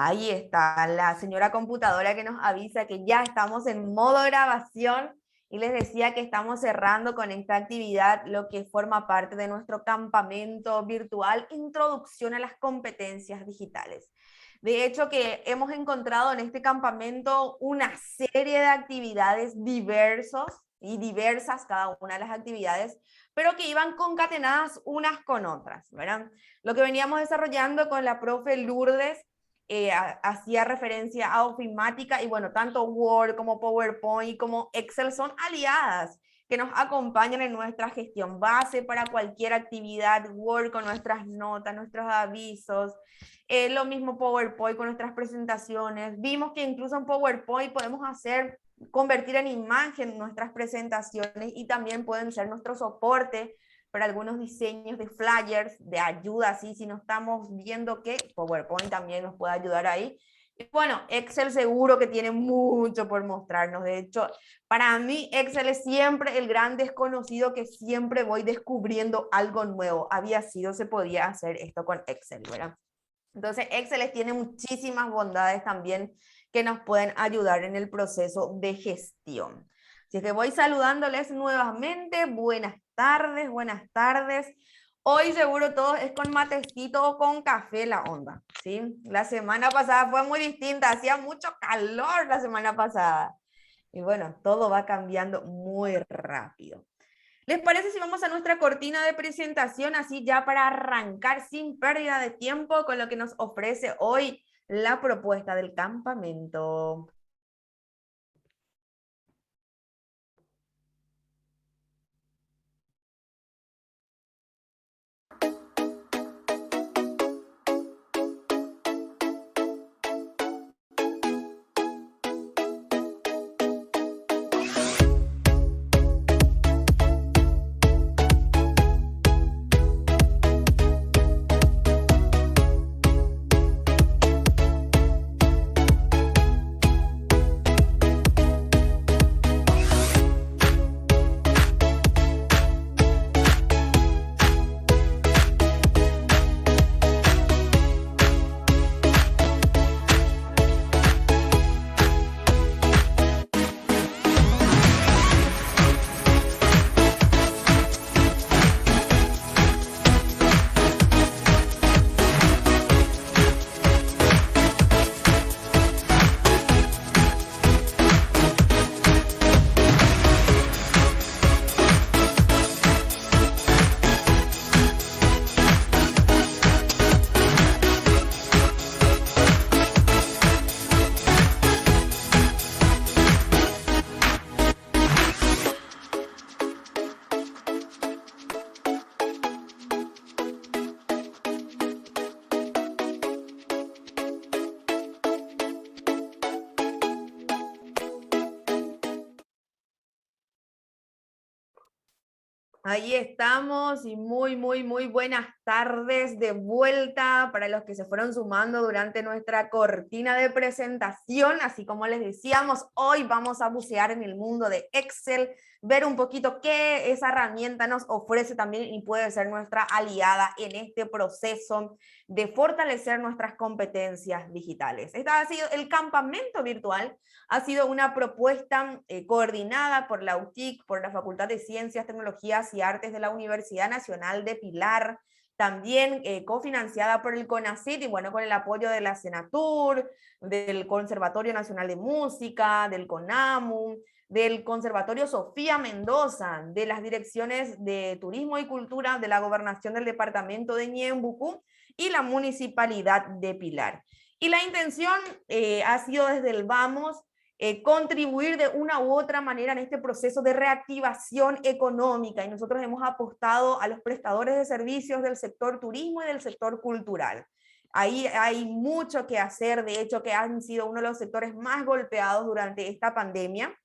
Ahí está la señora computadora que nos avisa que ya estamos en modo grabación y les decía que estamos cerrando con esta actividad lo que forma parte de nuestro campamento virtual Introducción a las competencias digitales. De hecho, que hemos encontrado en este campamento una serie de actividades diversas cada una de las actividades, pero que iban concatenadas unas con otras, ¿verdad? Lo que veníamos desarrollando con la profe Lourdes hacía referencia a ofimática y bueno, tanto Word como PowerPoint como Excel son aliadas que nos acompañan en nuestra gestión base para cualquier actividad, Word con nuestras notas, nuestros avisos, lo mismo PowerPoint con nuestras presentaciones. Vimos que incluso en PowerPoint podemos convertir en imagen nuestras presentaciones y también pueden ser nuestro soporte para algunos diseños de flyers, de ayuda, así si no estamos viendo que PowerPoint también nos puede ayudar ahí. Y bueno, Excel seguro que tiene mucho por mostrarnos. De hecho, para mí Excel es siempre el gran desconocido que siempre voy descubriendo algo nuevo. Se podía hacer esto con Excel, ¿verdad? Entonces, Excel tiene muchísimas bondades también que nos pueden ayudar en el proceso de gestión. Así que voy saludándoles nuevamente. Buenas tardes, buenas tardes. Hoy seguro todo es con matecito o con café la onda, ¿sí? La semana pasada fue muy distinta, hacía mucho calor la semana pasada. Y bueno, todo va cambiando muy rápido. ¿Les parece si vamos a nuestra cortina de presentación así ya para arrancar sin pérdida de tiempo con lo que nos ofrece hoy la propuesta del campamento? Ahí estamos y muy buenas tardes de vuelta para los que se fueron sumando durante nuestra cortina de presentación. Así como les decíamos, hoy vamos a bucear en el mundo de Excel, ver un poquito qué esa herramienta nos ofrece también y puede ser nuestra aliada en este proceso de fortalecer nuestras competencias digitales. Este ha sido el campamento virtual, ha sido una propuesta coordinada por la UTIC, por la Facultad de Ciencias, Tecnologías y Artes de la Universidad Nacional de Pilar, también cofinanciada por el CONACYT y bueno, con el apoyo de la Senatur, del Conservatorio Nacional de Música, del CONAMU, del Conservatorio Sofía Mendoza, de las direcciones de Turismo y Cultura de la Gobernación del Departamento de Ñeembucú y la Municipalidad de Pilar. Y la intención ha sido desde el vamos contribuir de una u otra manera en este proceso de reactivación económica, y nosotros hemos apostado a los prestadores de servicios del sector turismo y del sector cultural. Ahí hay mucho que hacer, de hecho que han sido uno de los sectores más golpeados durante esta pandemia.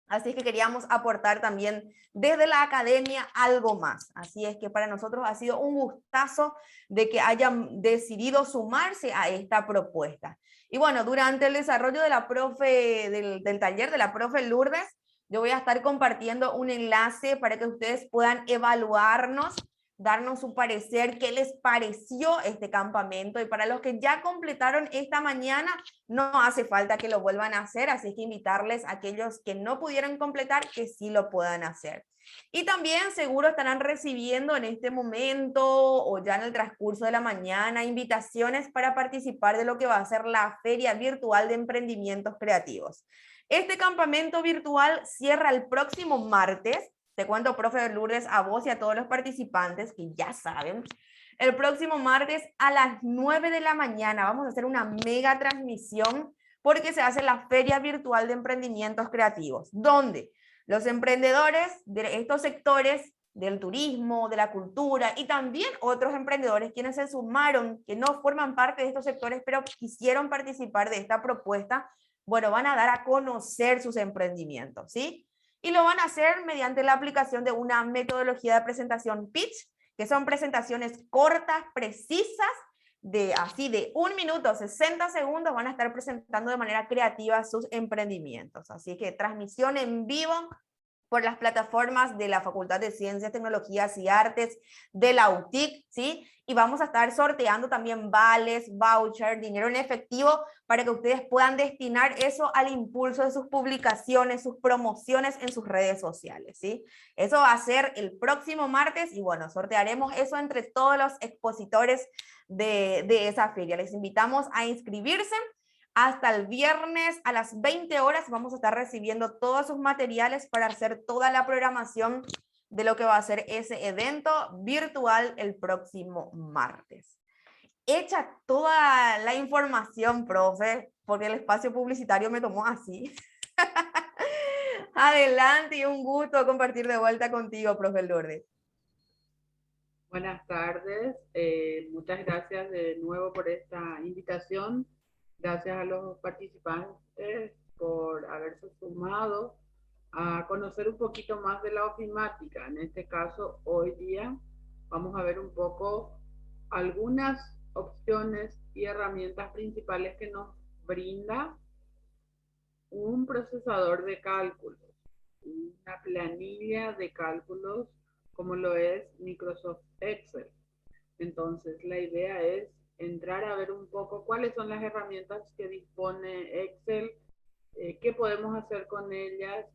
Así es que queríamos aportar también desde la academia algo más. Así es que para nosotros ha sido un gustazo de que hayan decidido sumarse a esta propuesta. Y bueno, durante el desarrollo de la profe, del taller de la profe Lourdes, yo voy a estar compartiendo un enlace para que ustedes puedan evaluarnos darnos su parecer, qué les pareció este campamento. Y para los que ya completaron esta mañana, no hace falta que lo vuelvan a hacer, así que invitarles a aquellos que no pudieron completar que sí lo puedan hacer. Y también seguro estarán recibiendo en este momento o ya en el transcurso de la mañana invitaciones para participar de lo que va a ser la Feria Virtual de Emprendimientos Creativos. Este campamento virtual cierra el próximo martes. Te cuento, profe Lourdes, a vos y a todos los participantes que ya saben. El próximo martes a las 9 de la mañana vamos a hacer una mega transmisión porque se hace la Feria Virtual de Emprendimientos Creativos, donde los emprendedores de estos sectores del turismo, de la cultura y también otros emprendedores quienes se sumaron, que no forman parte de estos sectores, pero quisieron participar de esta propuesta, bueno, van a dar a conocer sus emprendimientos, ¿sí? Y lo van a hacer mediante la aplicación de una metodología de presentación pitch, que son presentaciones cortas, precisas, de así de 1 minuto, 60 segundos, van a estar presentando de manera creativa sus emprendimientos. Así que transmisión en vivo por las plataformas de la Facultad de Ciencias, Tecnologías y Artes de la UTIC, ¿sí? Y vamos a estar sorteando también vales, voucher, dinero en efectivo, para que ustedes puedan destinar eso al impulso de sus publicaciones, sus promociones en sus redes sociales, ¿sí? Eso va a ser el próximo martes y bueno, sortearemos eso entre todos los expositores de esa feria. Les invitamos a inscribirse. Hasta el viernes a las 20 horas vamos a estar recibiendo todos sus materiales para hacer toda la programación de lo que va a ser ese evento virtual el próximo martes. Hecha toda la información, profe, porque el espacio publicitario me tomó así. Adelante y un gusto compartir de vuelta contigo, profe Lourdes. Buenas tardes, muchas gracias de nuevo por esta invitación. Gracias a los participantes por haberse sumado a conocer un poquito más de la ofimática. En este caso, hoy día vamos a ver un poco algunas opciones y herramientas principales que nos brinda un procesador de cálculos, una planilla de cálculos como lo es Microsoft Excel. Entonces, la idea es entrar a ver un poco cuáles son las herramientas que dispone Excel, qué podemos hacer con ellas,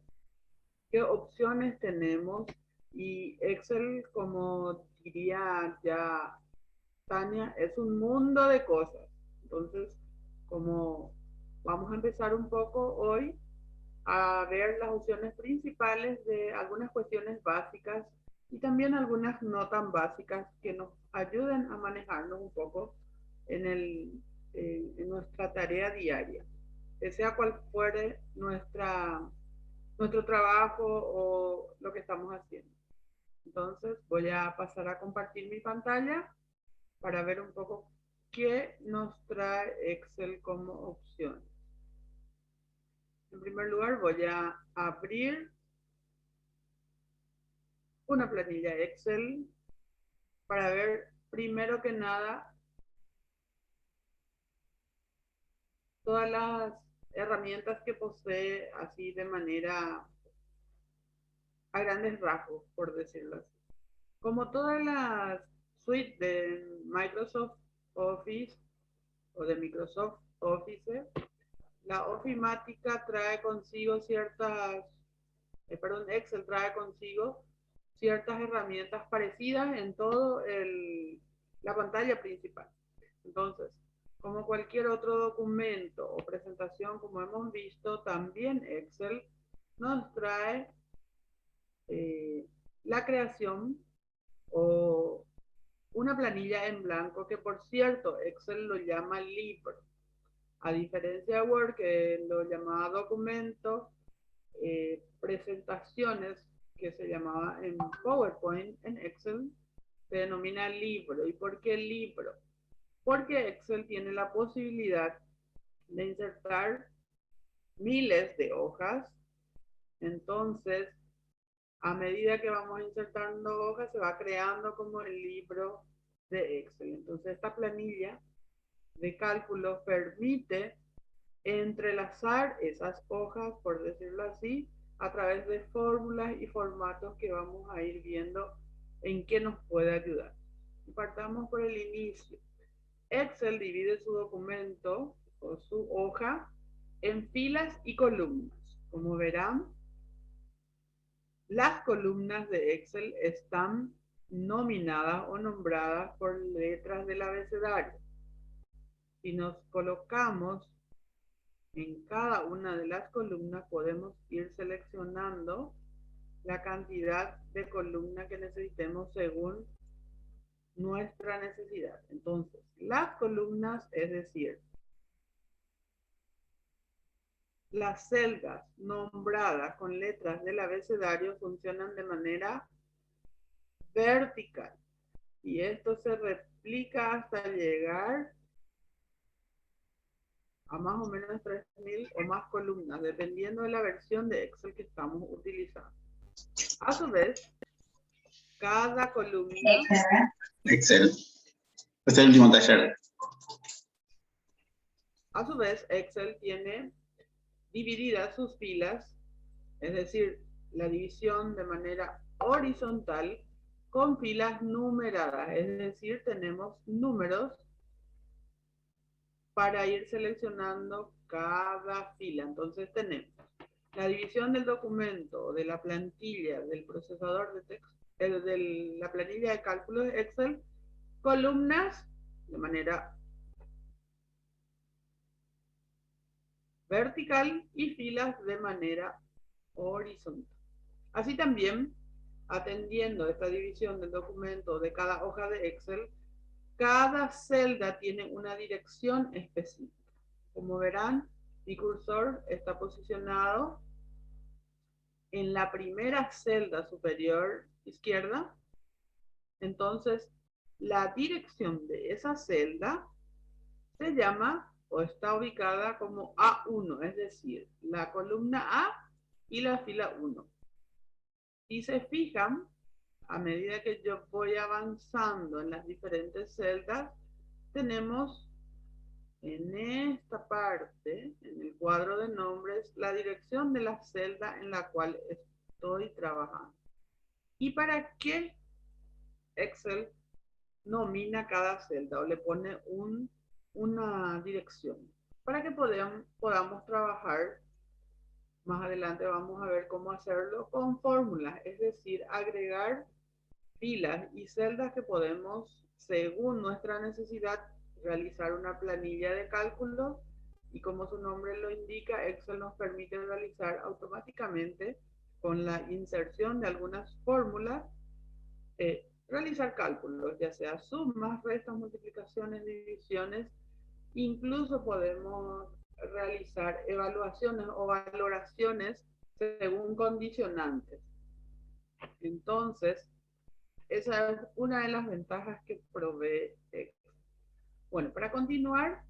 qué opciones tenemos. Y Excel, como diría ya Tania, es un mundo de cosas. Entonces, como vamos a empezar un poco hoy a ver las opciones principales de algunas cuestiones básicas y también algunas no tan básicas que nos ayuden a manejarnos un poco en nuestra tarea diaria, que sea cual fuere nuestro trabajo o lo que estamos haciendo. Entonces voy a pasar a compartir mi pantalla para ver un poco qué nos trae Excel como opción. En primer lugar voy a abrir una planilla Excel para ver primero que nada todas las herramientas que posee así de manera a grandes rasgos, por decirlo así. Como todas las suites de Microsoft Office o de Microsoft Office, la ofimática trae consigo Excel trae consigo ciertas herramientas parecidas en todo la pantalla principal. Entonces, como cualquier otro documento o presentación, como hemos visto, también Excel nos trae la creación o una planilla en blanco que, por cierto, Excel lo llama libro. A diferencia de Word, que lo llamaba documento, presentaciones que se llamaba en PowerPoint, en Excel, se denomina libro. ¿Y por qué libro? Porque Excel tiene la posibilidad de insertar miles de hojas. Entonces, a medida que vamos insertando hojas, se va creando como el libro de Excel. Entonces, esta planilla de cálculo permite entrelazar esas hojas, por decirlo así, a través de fórmulas y formatos que vamos a ir viendo ¿En qué nos puede ayudar? Partamos por el inicio. Excel divide su documento o su hoja en filas y columnas. Como verán, las columnas de Excel están nominadas o nombradas por letras del abecedario. Si nos colocamos en cada una de las columnas, podemos ir seleccionando la cantidad de columnas que necesitemos según nuestra necesidad. Entonces, las columnas, es decir, las celdas nombradas con letras del abecedario, funcionan de manera vertical. Y esto se replica hasta llegar a más o menos 3000 o más columnas, dependiendo de la versión de Excel que estamos utilizando. A su vez, cada columna... Excel. Este es el último taller. A su vez, Excel tiene divididas sus filas, es decir, la división de manera horizontal con filas numeradas, es decir, tenemos números para ir seleccionando cada fila. Entonces tenemos la división del documento, de la plantilla, del procesador de texto, de la planilla de cálculo de Excel, columnas de manera vertical y filas de manera horizontal. Así también, atendiendo esta división del documento de cada hoja de Excel, cada celda tiene una dirección específica. Como verán, mi cursor está posicionado en la primera celda superior izquierda. Entonces, la dirección de esa celda se llama o está ubicada como A1, es decir, la columna A y la fila 1. Si se fijan, a medida que yo voy avanzando en las diferentes celdas, tenemos en esta parte, en el cuadro de nombres, la dirección de la celda en la cual estoy trabajando. ¿Y para qué Excel nomina cada celda o le pone una dirección? Para que podamos trabajar. Más adelante vamos a ver cómo hacerlo con fórmulas, es decir, agregar filas y celdas que podemos, según nuestra necesidad, realizar una planilla de cálculo, y como su nombre lo indica, Excel nos permite realizar automáticamente, con la inserción de algunas fórmulas, realizar cálculos, ya sea sumas, restas, multiplicaciones, divisiones. Incluso podemos realizar evaluaciones o valoraciones según condicionantes. Entonces, esa es una de las ventajas que provee Excel. Bueno, para continuar,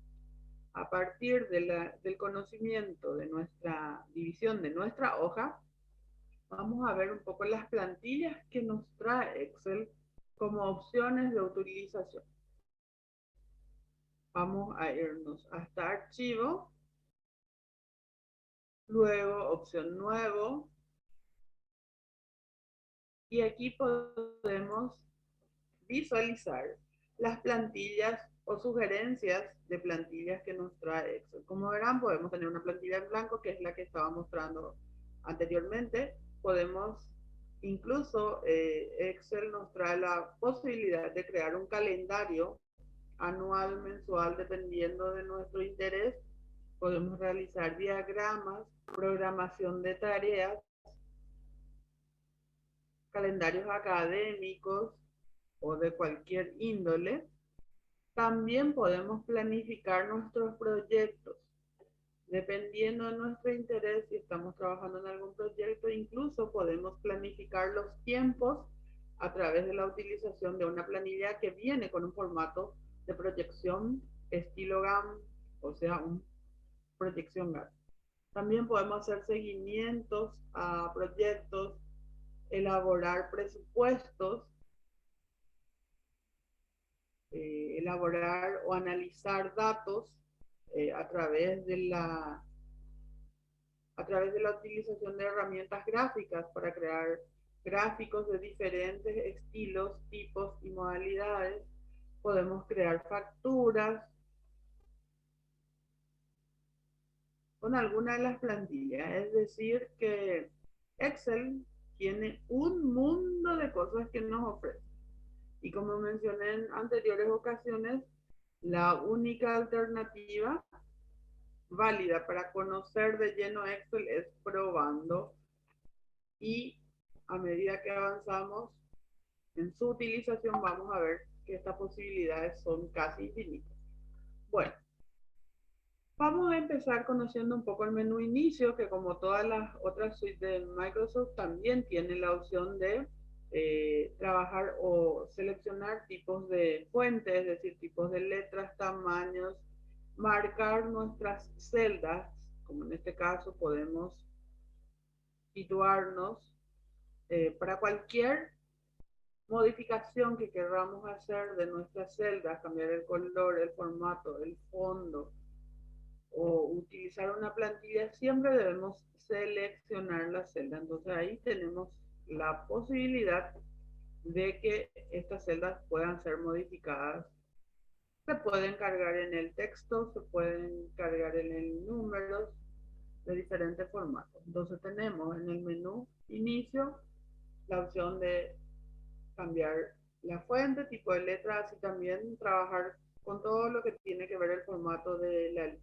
a partir del conocimiento de nuestra división de nuestra hoja, vamos a ver un poco las plantillas que nos trae Excel como opciones de utilización. Vamos a irnos hasta archivo, luego opción nuevo, y aquí podemos visualizar las plantillas o sugerencias de plantillas que nos trae Excel. Como verán, podemos tener una plantilla en blanco, que es la que estaba mostrando anteriormente. Podemos, incluso Excel nos trae la posibilidad de crear un calendario anual, mensual, dependiendo de nuestro interés. Podemos realizar diagramas, programación de tareas, calendarios académicos o de cualquier índole. También podemos planificar nuestros proyectos. Dependiendo de nuestro interés, si estamos trabajando en algún proyecto, incluso podemos planificar los tiempos a través de la utilización de una planilla que viene con un formato de proyección estilo Gantt, o sea, una proyección Gantt. También podemos hacer seguimientos a proyectos, elaborar presupuestos, elaborar o analizar datos a través de la utilización de herramientas gráficas para crear gráficos de diferentes estilos, tipos y modalidades. Podemos crear facturas con alguna de las plantillas. Es decir, que Excel tiene un mundo de cosas que nos ofrece. Y como mencioné en anteriores ocasiones, la única alternativa válida para conocer de lleno Excel es probando, y a medida que avanzamos en su utilización vamos a ver que estas posibilidades son casi infinitas. Bueno, vamos a empezar conociendo un poco el menú inicio, que como todas las otras suites de Microsoft también tiene la opción de trabajar o seleccionar tipos de fuentes, es decir, tipos de letras, tamaños, marcar nuestras celdas, como en este caso podemos situarnos para cualquier modificación que queramos hacer de nuestras celdas, cambiar el color, el formato, el fondo o utilizar una plantilla, siempre debemos seleccionar la celda. Entonces ahí tenemos la posibilidad de que estas celdas puedan ser modificadas. Se pueden cargar en el texto, se pueden cargar en el números de diferentes formatos. Entonces tenemos en el menú inicio la opción de cambiar la fuente, tipo de letra, así también trabajar con todo lo que tiene que ver el formato de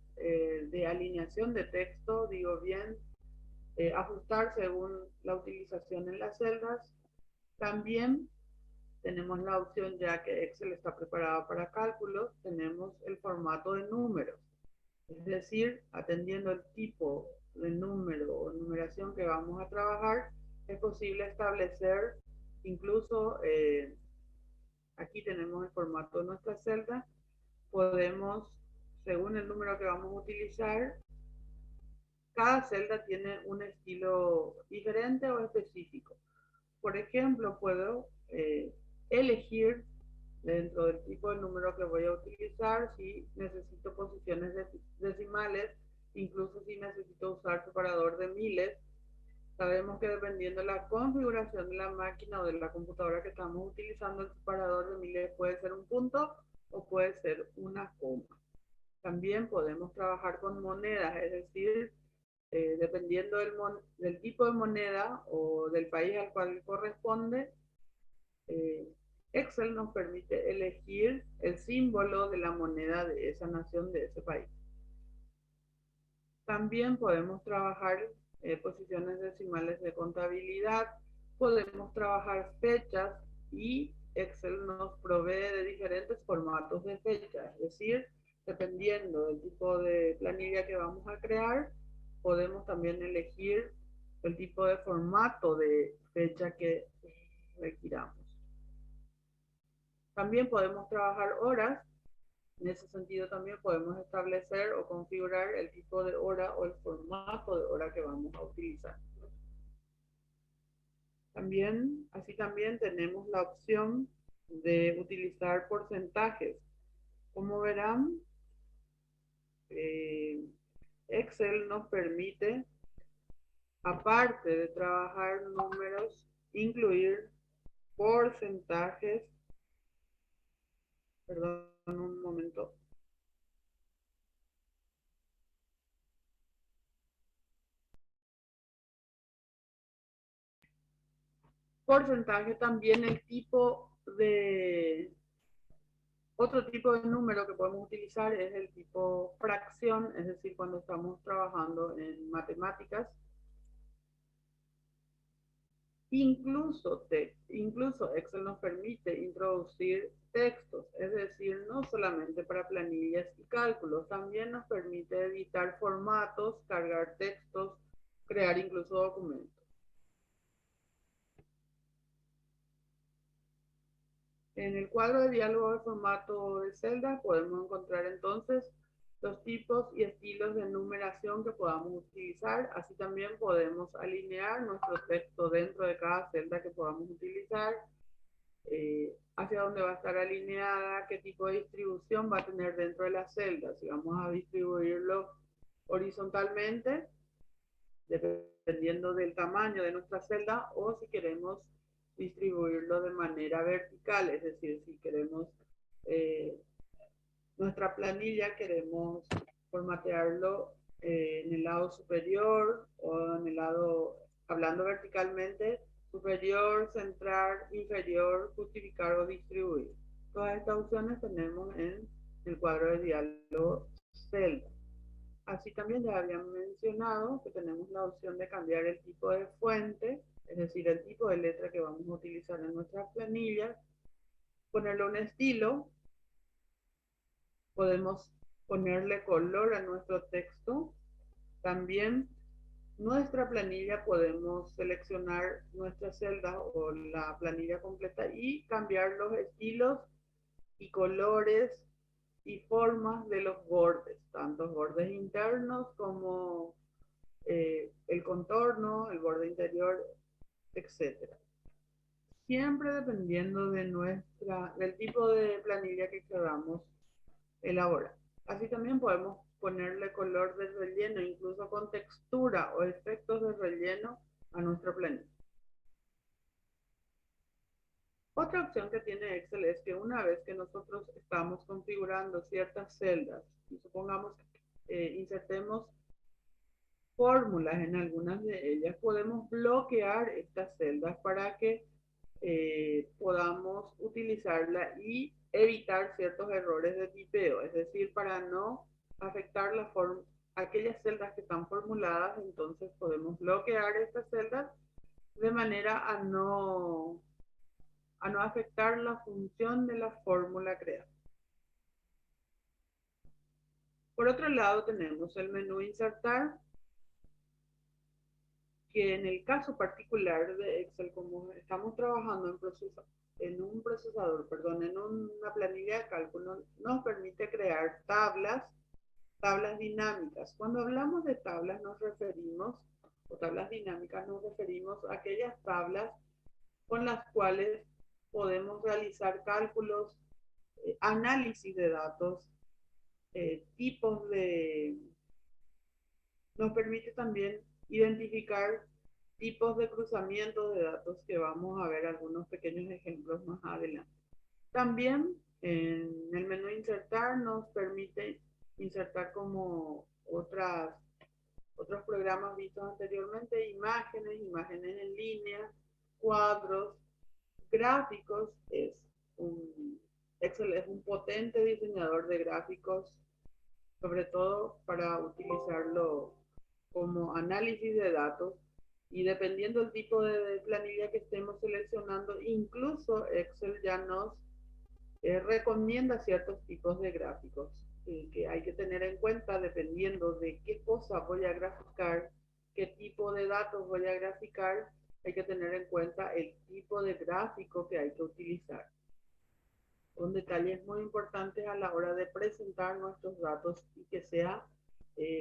alineación de texto, digo bien, ajustar según la utilización en las celdas. También tenemos la opción, ya que Excel está preparado para cálculos, tenemos el formato de números, es decir, atendiendo el tipo de número o numeración que vamos a trabajar, es posible establecer incluso aquí tenemos el formato de nuestra celda, podemos, según el número que vamos a utilizar, cada celda tiene un estilo diferente o específico. Por ejemplo, puedo elegir dentro del tipo de número que voy a utilizar si necesito posiciones decimales, incluso si necesito usar separador de miles. Sabemos que dependiendo de la configuración de la máquina o de la computadora que estamos utilizando, el separador de miles puede ser un punto o puede ser una coma. También podemos trabajar con monedas, es decir, dependiendo del tipo de moneda o del país al cual corresponde, Excel nos permite elegir el símbolo de la moneda de esa nación, de ese país. También podemos trabajar posiciones decimales de contabilidad, podemos trabajar fechas, y Excel nos provee de diferentes formatos de fecha, es decir, dependiendo del tipo de planilla que vamos a crear, podemos también elegir el tipo de formato de fecha que requiramos. También podemos trabajar horas. En ese sentido también podemos establecer o configurar el tipo de hora o el formato de hora que vamos a utilizar. Así también tenemos la opción de utilizar porcentajes. Como verán, Excel nos permite, aparte de trabajar números, incluir porcentajes. Perdón un momento. Porcentaje también el tipo de... Otro tipo de número que podemos utilizar es el tipo fracción, es decir, cuando estamos trabajando en matemáticas. Incluso Excel nos permite introducir textos, es decir, no solamente para planillas y cálculos, también nos permite editar formatos, cargar textos, crear incluso documentos. En el cuadro de diálogo de formato de celda podemos encontrar entonces los tipos y estilos de numeración que podamos utilizar. Así también podemos alinear nuestro texto dentro de cada celda que podamos utilizar, hacia dónde va a estar alineada, qué tipo de distribución va a tener dentro de la celda. Si vamos a distribuirlo horizontalmente, dependiendo del tamaño de nuestra celda, o si queremos distribuirlo de manera vertical, es decir, si queremos nuestra planilla, queremos formatearlo en el lado superior o en el lado, hablando verticalmente, superior, centrar, inferior, justificar o distribuir. Todas estas opciones tenemos en el cuadro de diálogo celda. Así también ya habían mencionado que tenemos la opción de cambiar el tipo de fuente, es decir, el tipo de letra que vamos a utilizar en nuestras planillas, ponerle un estilo, podemos ponerle color a nuestro texto. También nuestra planilla podemos seleccionar nuestra celda o la planilla completa y cambiar los estilos y colores y formas de los bordes, tanto bordes internos como el contorno, el borde interior, etc. Siempre dependiendo de del tipo de planilla que queramos elaborar. Así también podemos ponerle color de relleno, incluso con textura o efectos de relleno a nuestra planilla. Otra opción que tiene Excel es que una vez que nosotros estamos configurando ciertas celdas y supongamos que insertemos fórmulas en algunas de ellas, podemos bloquear estas celdas para que podamos utilizarla y evitar ciertos errores de tipeo, es decir, para no afectar aquellas celdas que están formuladas, entonces podemos bloquear estas celdas de manera a no afectar la función de la fórmula creada. Por otro lado tenemos el menú insertar, que en el caso particular de Excel, como estamos trabajando en una planilla de cálculo, nos permite crear tablas dinámicas. Cuando hablamos de tablas o tablas dinámicas, nos referimos a aquellas tablas con las cuales podemos realizar cálculos, análisis de datos, nos permite también identificar tipos de cruzamientos de datos, que vamos a ver algunos pequeños ejemplos más adelante. También en el menú insertar nos permite insertar como otros programas vistos anteriormente, imágenes en línea, cuadros, gráficos. Excel es un potente diseñador de gráficos, sobre todo para utilizarlo como análisis de datos, y dependiendo del tipo de planilla que estemos seleccionando, incluso Excel ya nos recomienda ciertos tipos de gráficos que hay que tener en cuenta dependiendo de qué cosa voy a graficar, qué tipo de datos voy a graficar. Hay que tener en cuenta el tipo de gráfico que hay que utilizar. Son detalles muy importantes a la hora de presentar nuestros datos y que sea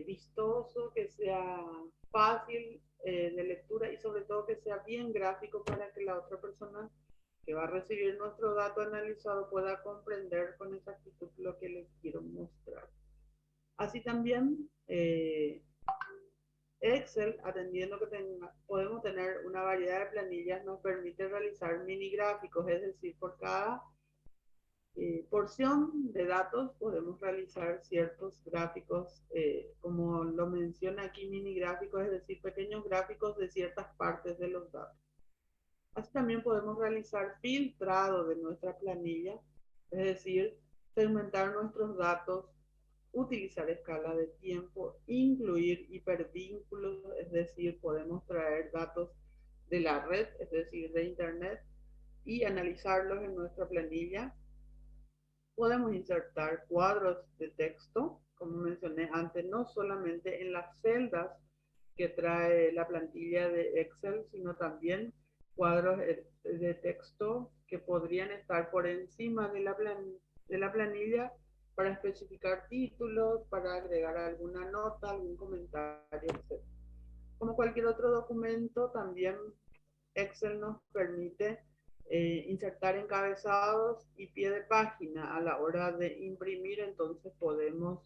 vistoso, que sea fácil de lectura y sobre todo que sea bien gráfico para que la otra persona que va a recibir nuestro dato analizado pueda comprender con exactitud lo que les quiero mostrar. Así también Excel, atendiendo que podemos tener una variedad de planillas, nos permite realizar mini gráficos, es decir, por cada porción de datos podemos realizar ciertos gráficos, como lo menciona aquí, mini gráficos, es decir, pequeños gráficos de ciertas partes de los datos. Así también podemos realizar filtrado de nuestra planilla, es decir, segmentar nuestros datos, utilizar escala de tiempo, incluir hipervínculos, es decir, podemos traer datos de la red, es decir, de internet, y analizarlos en nuestra planilla. Podemos insertar cuadros de texto, como mencioné antes, no solamente en las celdas que trae la plantilla de Excel, sino también cuadros de texto que podrían estar por encima de la planilla para especificar títulos, para agregar alguna nota, algún comentario, etc. Como cualquier otro documento, también Excel nos permite insertar encabezados y pie de página a la hora de imprimir. Entonces podemos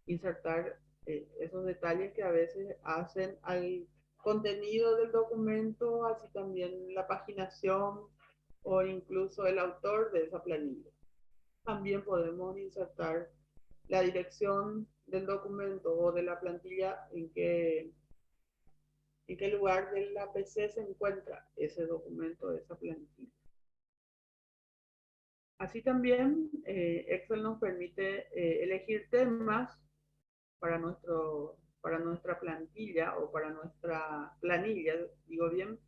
insertar esos detalles que a veces hacen al contenido del documento, así también la paginación o incluso el autor de esa planilla. También podemos insertar la dirección del documento o de la plantilla en qué lugar de la PC se encuentra ese documento, esa plantilla. Así también Excel nos permite elegir temas para nuestra plantilla o para nuestra planilla, digo bien.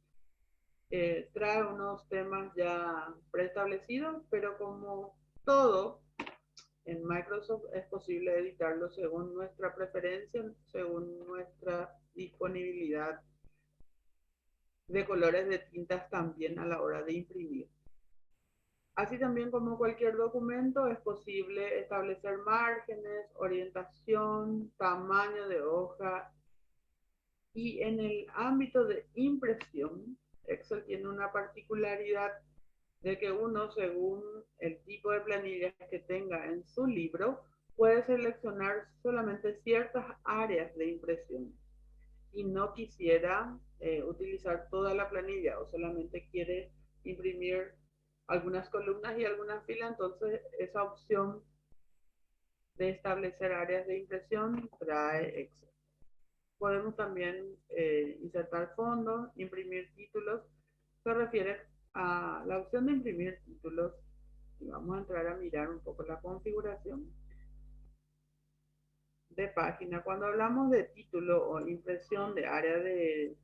Trae unos temas ya preestablecidos, pero como todo en Microsoft es posible editarlo según nuestra preferencia, según nuestra disponibilidad de colores de tintas también a la hora de imprimir. Así también como cualquier documento es posible establecer márgenes, orientación, tamaño de hoja, y en el ámbito de impresión, Excel tiene una particularidad de que uno, según el tipo de planillas que tenga en su libro, puede seleccionar solamente ciertas áreas de impresión y no quisiera utilizar toda la planilla o solamente quiere imprimir algunas columnas y algunas filas, entonces esa opción de establecer áreas de impresión trae Excel. Podemos también insertar fondos, imprimir títulos. Se refiere a la opción de imprimir títulos. Y vamos a entrar a mirar un poco la configuración de página. Cuando hablamos de título o impresión de área de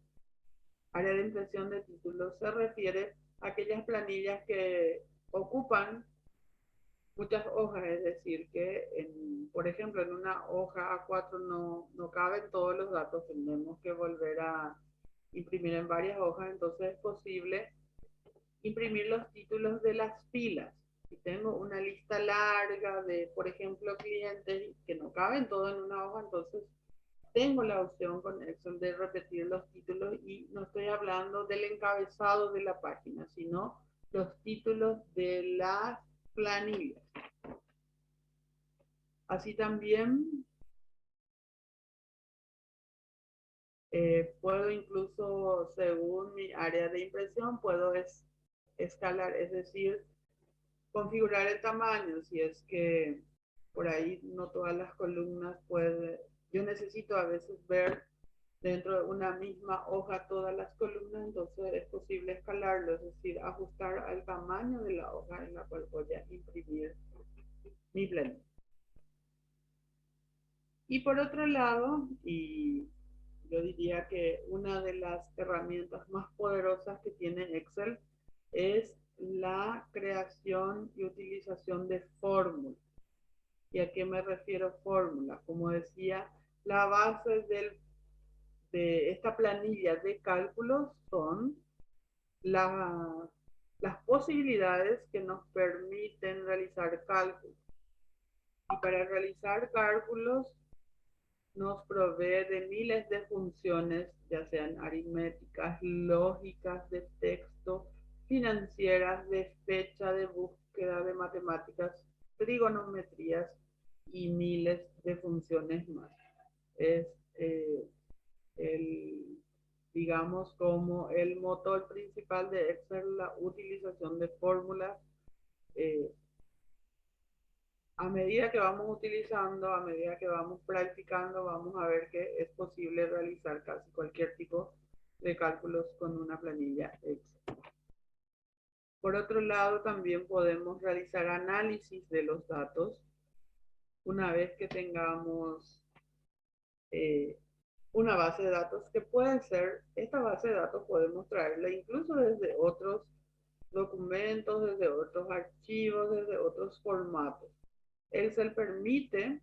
impresión de títulos, se refiere a aquellas planillas que ocupan muchas hojas, es decir, que por ejemplo en una hoja A4 no caben todos los datos, tenemos que volver a imprimir en varias hojas, entonces es posible imprimir los títulos de las filas. Si tengo una lista larga de, por ejemplo, clientes que no caben todo en una hoja, entonces tengo la opción con Excel de repetir los títulos y no estoy hablando del encabezado de la página, sino los títulos de las planillas. Así también puedo incluso, según mi área de impresión, puedo escalar, es decir, configurar el tamaño, si es que por ahí no todas las columnas yo necesito a veces ver dentro de una misma hoja todas las columnas, entonces es posible escalarlo, es decir, ajustar al tamaño de la hoja en la cual voy a imprimir mi planilla. Y por otro lado, y yo diría que una de las herramientas más poderosas que tiene Excel es la creación y utilización de fórmulas. ¿Y a qué me refiero fórmula? Como decía, la base de esta planilla de cálculos son las posibilidades que nos permiten realizar cálculos. Y para realizar cálculos nos provee de miles de funciones, ya sean aritméticas, lógicas, de texto, financieras, de fecha, de búsqueda, de matemáticas, trigonometrías y miles de funciones más. Es digamos, como el motor principal de Excel, la utilización de fórmulas. A medida que vamos utilizando, a medida que vamos practicando, vamos a ver que es posible realizar casi cualquier tipo de cálculos con una planilla Excel. Por otro lado, también podemos realizar análisis de los datos. Una vez que tengamos una base de datos, que puede ser, esta base de datos podemos traerla incluso desde otros documentos, desde otros archivos, desde otros formatos. Excel permite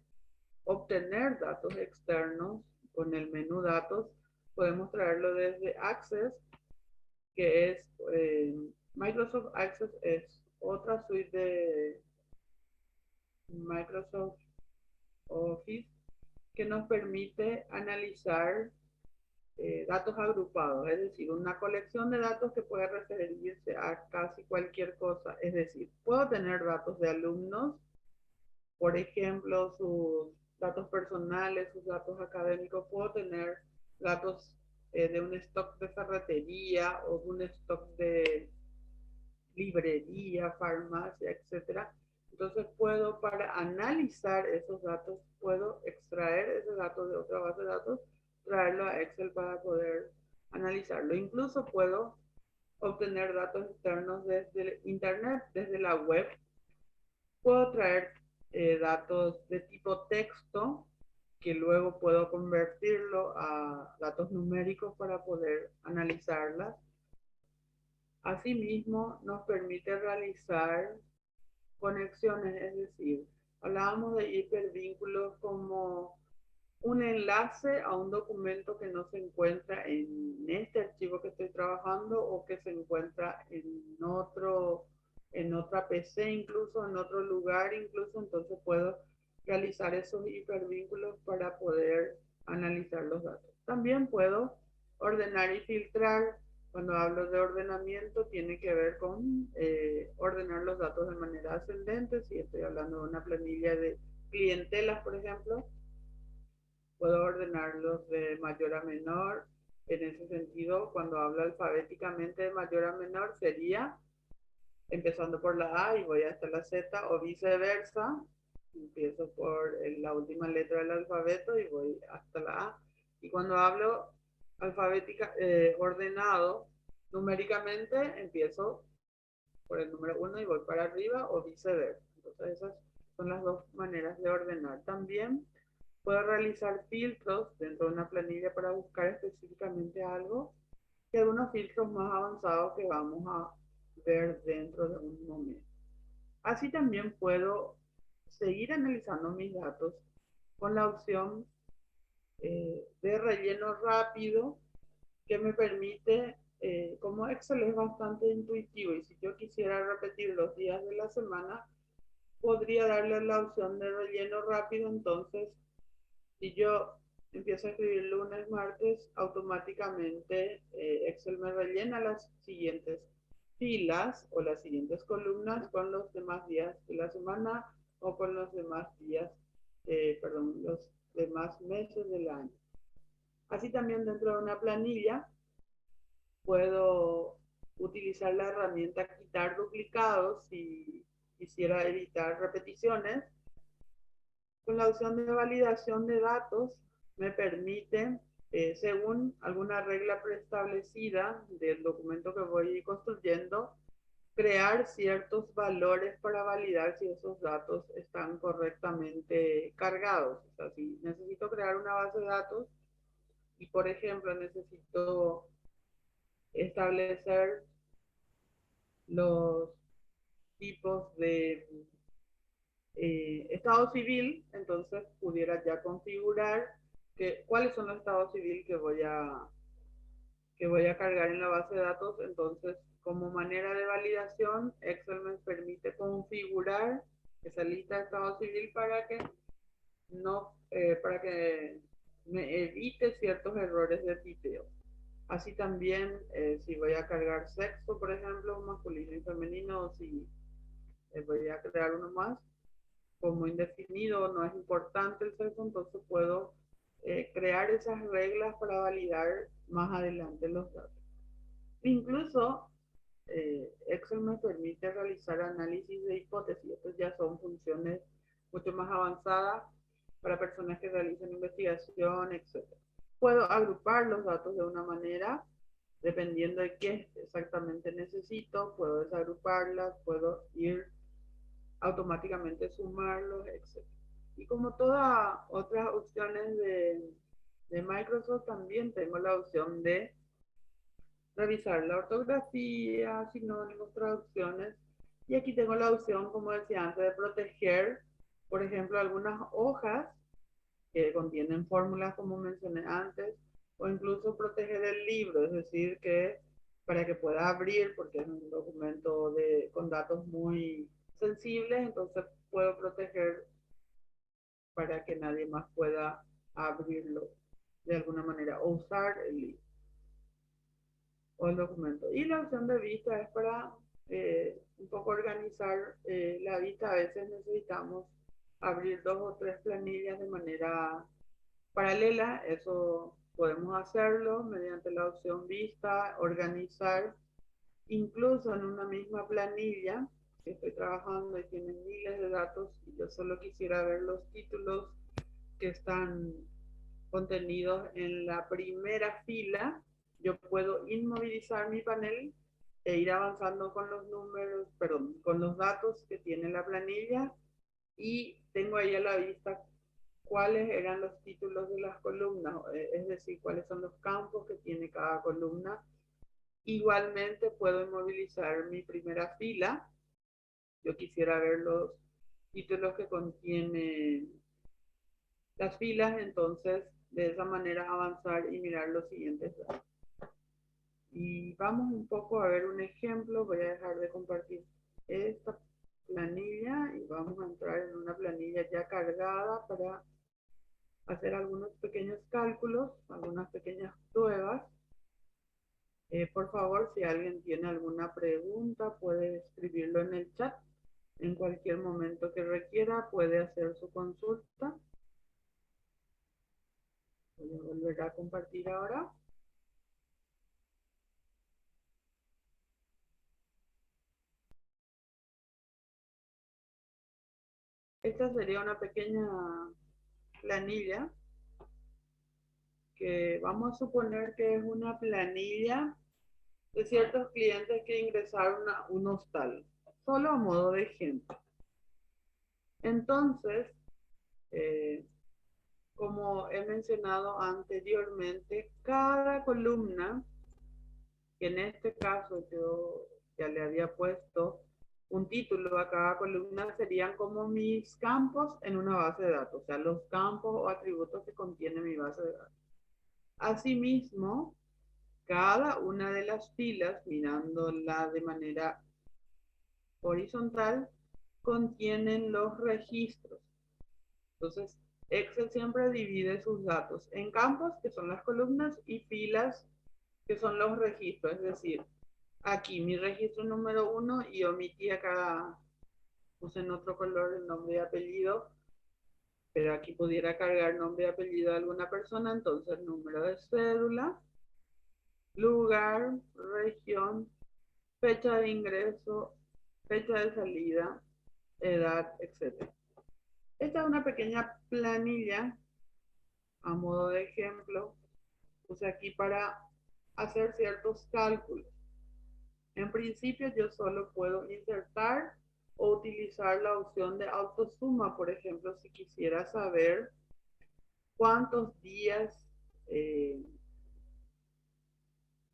obtener datos externos con el menú datos. Podemos traerlo desde Access, que es Microsoft Access, es otra suite de Microsoft Office que nos permite analizar datos agrupados, es decir, una colección de datos que puede referirse a casi cualquier cosa. Es decir, puedo tener datos de alumnos, por ejemplo, sus datos personales, sus datos académicos, puedo tener datos de un stock de ferretería o de un stock de librería, farmacia, etcétera. Entonces puedo, para analizar esos datos, puedo extraer esos datos de otra base de datos, traerlo a Excel para poder analizarlo. Incluso puedo obtener datos externos desde Internet, desde la web. Puedo traer datos de tipo texto, que luego puedo convertirlo a datos numéricos para poder analizarlas. Asimismo, nos permite realizar conexiones, es decir, hablábamos de hipervínculos como un enlace a un documento que no se encuentra en este archivo que estoy trabajando o que se encuentra en otra PC, incluso en otro lugar, incluso entonces puedo realizar esos hipervínculos para poder analizar los datos. También puedo ordenar y filtrar. Cuando hablo de ordenamiento, tiene que ver con ordenar los datos de manera ascendente. Si estoy hablando de una planilla de clientelas, por ejemplo, puedo ordenarlos de mayor a menor. En ese sentido, cuando hablo alfabéticamente de mayor a menor, sería empezando por la A y voy hasta la Z, o viceversa. Empiezo por la última letra del alfabeto y voy hasta la A. Y cuando hablo ordenado numéricamente, empiezo por el número 1 y voy para arriba, o viceversa. Entonces esas son las dos maneras de ordenar. También puedo realizar filtros dentro de una planilla para buscar específicamente algo, y algunos filtros más avanzados que vamos a ver dentro de un momento. Así también puedo seguir analizando mis datos con la opción de relleno rápido, que me permite, como Excel es bastante intuitivo, y si yo quisiera repetir los días de la semana, podría darle la opción de relleno rápido. Entonces, si yo empiezo a escribir lunes, martes, automáticamente Excel me rellena las siguientes filas o las siguientes columnas con los demás días de la semana o con los demás días, los demás meses del año. Así también dentro de una planilla puedo utilizar la herramienta quitar duplicados si quisiera evitar repeticiones. Con la opción de validación de datos me permite, según alguna regla preestablecida del documento que voy construyendo, crear ciertos valores para validar si esos datos están correctamente cargados. O sea, si necesito crear una base de datos y, por ejemplo, necesito establecer los tipos de estado civil, entonces pudiera ya configurar cuáles son los estados civiles que voy a cargar en la base de datos. Entonces, como manera de validación, Excel me permite configurar esa lista de estado civil para que me evite ciertos errores de tipeo. Así también, si voy a cargar sexo, por ejemplo, masculino y femenino, o si voy a crear uno más, como indefinido, no es importante el sexo, entonces puedo crear esas reglas para validar más adelante los datos. Incluso Excel me permite realizar análisis de hipótesis. Estas ya son funciones mucho más avanzadas para personas que realizan investigación, etc. Puedo agrupar los datos de una manera, dependiendo de qué exactamente necesito. Puedo desagruparlas, puedo ir automáticamente sumarlos, etc. Y como todas otras opciones de Microsoft, también tengo la opción de revisar la ortografía, sinónimos, traducciones. Y aquí tengo la opción, como decía antes, de proteger, por ejemplo, algunas hojas que contienen fórmulas, como mencioné antes, o incluso proteger el libro, es decir, que para que pueda abrir, porque es un documento con datos muy sensibles, entonces puedo proteger para que nadie más pueda abrirlo de alguna manera o usar el libro o el documento. Y la opción de vista es para un poco organizar la vista. A veces necesitamos abrir 2 o 3 planillas de manera paralela. Eso podemos hacerlo mediante la opción vista, organizar, incluso en una misma planilla que estoy trabajando y tiene miles de datos y yo solo quisiera ver los títulos que están contenidos en la primera fila. Yo puedo inmovilizar mi panel e ir avanzando con los números, perdón, con los datos que tiene la planilla y tengo ahí a la vista cuáles eran los títulos de las columnas, es decir, cuáles son los campos que tiene cada columna. Igualmente puedo inmovilizar mi primera fila. Yo quisiera ver los títulos que contienen las filas, entonces de esa manera avanzar y mirar los siguientes datos. Y vamos un poco a ver un ejemplo. Voy a dejar de compartir esta planilla y vamos a entrar en una planilla ya cargada para hacer algunos pequeños cálculos, algunas pequeñas pruebas. Por favor, si alguien tiene alguna pregunta, puede escribirlo en el chat. En cualquier momento que requiera, puede hacer su consulta. Voy a volver a compartir ahora. Esta sería una pequeña planilla que vamos a suponer que es una planilla de ciertos clientes que ingresaron a un hostal, solo a modo de ejemplo. Entonces, como he mencionado anteriormente, cada columna, que en este caso yo ya le había puesto un título a cada columna, serían como mis campos en una base de datos, o sea, los campos o atributos que contiene mi base de datos. Asimismo, cada una de las filas, mirándola de manera horizontal, contienen los registros. Entonces, Excel siempre divide sus datos en campos, que son las columnas, y filas, que son los registros. Es decir, aquí mi registro número 1 y omití acá, puse en otro color el nombre y apellido, pero aquí pudiera cargar nombre y apellido de alguna persona, entonces número de cédula, lugar, región, fecha de ingreso, fecha de salida, edad, etc. Esta es una pequeña planilla a modo de ejemplo. Puse aquí para hacer ciertos cálculos. En principio yo solo puedo insertar o utilizar la opción de autosuma, por ejemplo, si quisiera saber cuántos días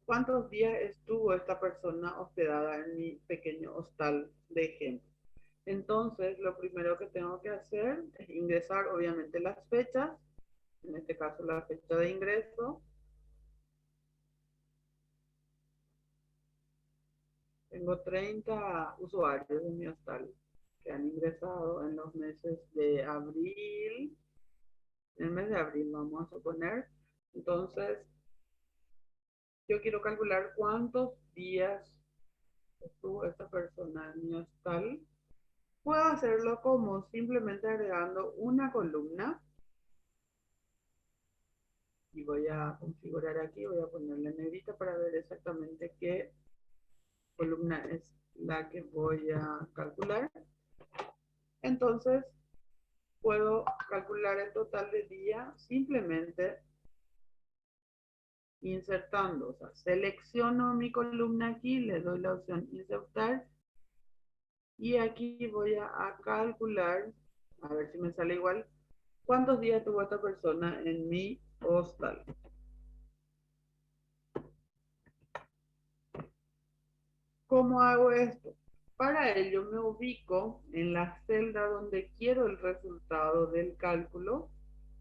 estuvo esta persona hospedada en mi pequeño hostal de ejemplo. Entonces, lo primero que tengo que hacer es ingresar, obviamente, las fechas, en este caso la fecha de ingreso. Tengo 30 usuarios de mi hostal que han ingresado en los meses de abril, en el mes de abril vamos a suponer. Entonces, yo quiero calcular cuántos días estuvo esta persona en mi hostal. Puedo hacerlo como simplemente agregando una columna. Y voy a configurar aquí, voy a ponerle negrita para ver exactamente qué columna es la que voy a calcular. Entonces, puedo calcular el total de día simplemente insertando, o sea, selecciono mi columna aquí, le doy la opción insertar y aquí voy a calcular, a ver si me sale igual, cuántos días tuvo esta persona en mi hostal. ¿Cómo hago esto? Para ello me ubico en la celda donde quiero el resultado del cálculo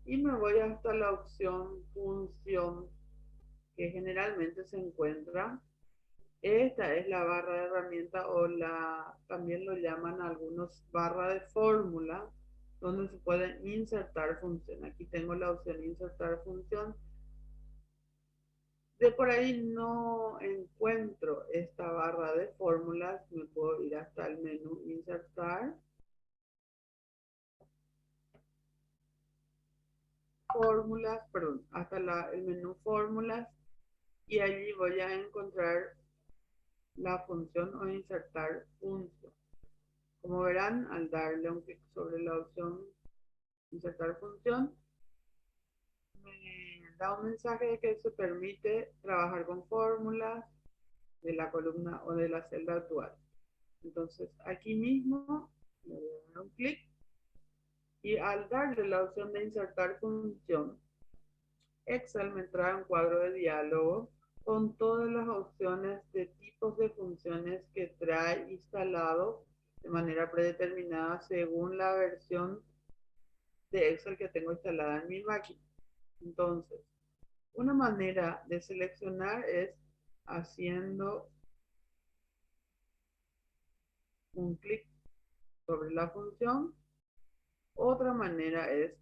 y me voy hasta la opción función que generalmente se encuentra. Esta es la barra de herramienta o también lo llaman algunos barra de fórmula donde se puede insertar función. Aquí tengo la opción insertar función. De por ahí no encuentro esta barra de fórmulas, me puedo ir hasta el menú insertar. fórmulas, perdón, hasta el menú fórmulas, y allí voy a encontrar la función o insertar función. Como verán, al darle un clic sobre la opción insertar función, me da un mensaje de que se permite trabajar con fórmulas de la columna o de la celda actual. Entonces, aquí mismo le voy a dar un clic y al darle la opción de insertar función, Excel me trae un cuadro de diálogo con todas las opciones de tipos de funciones que trae instalado de manera predeterminada según la versión de Excel que tengo instalada en mi máquina. Entonces, una manera de seleccionar es haciendo un clic sobre la función. Otra manera es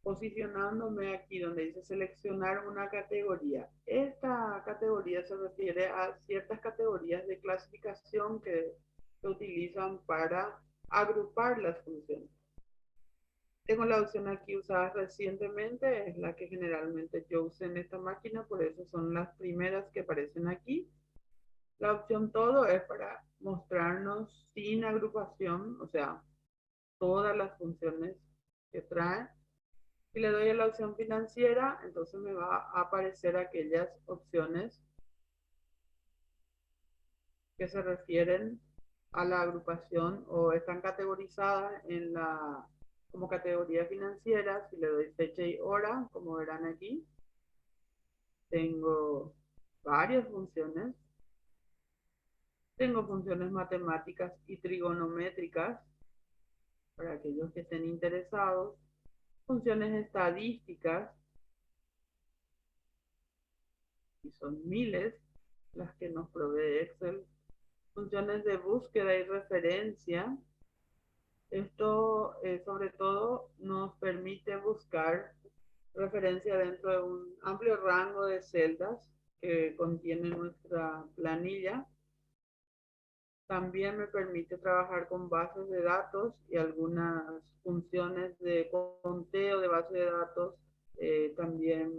posicionándome aquí donde dice seleccionar una categoría. Esta categoría se refiere a ciertas categorías de clasificación que se utilizan para agrupar las funciones. Tengo la opción aquí usada recientemente, es la que generalmente yo usé en esta máquina, por eso son las primeras que aparecen aquí. La opción todo es para mostrarnos sin agrupación, o sea, todas las funciones que trae. Si le doy a la opción financiera, entonces me va a aparecer aquellas opciones que se refieren a la agrupación o están categorizadas como categoría financiera. Si le doy fecha y hora, como verán aquí, tengo varias funciones. Tengo funciones matemáticas y trigonométricas para aquellos que estén interesados. Funciones estadísticas, y son miles las que nos provee Excel. Funciones de búsqueda y referencia. Esto sobre todo nos permite buscar referencia dentro de un amplio rango de celdas que contiene nuestra planilla. También me permite trabajar con bases de datos y algunas funciones de conteo de bases de datos. También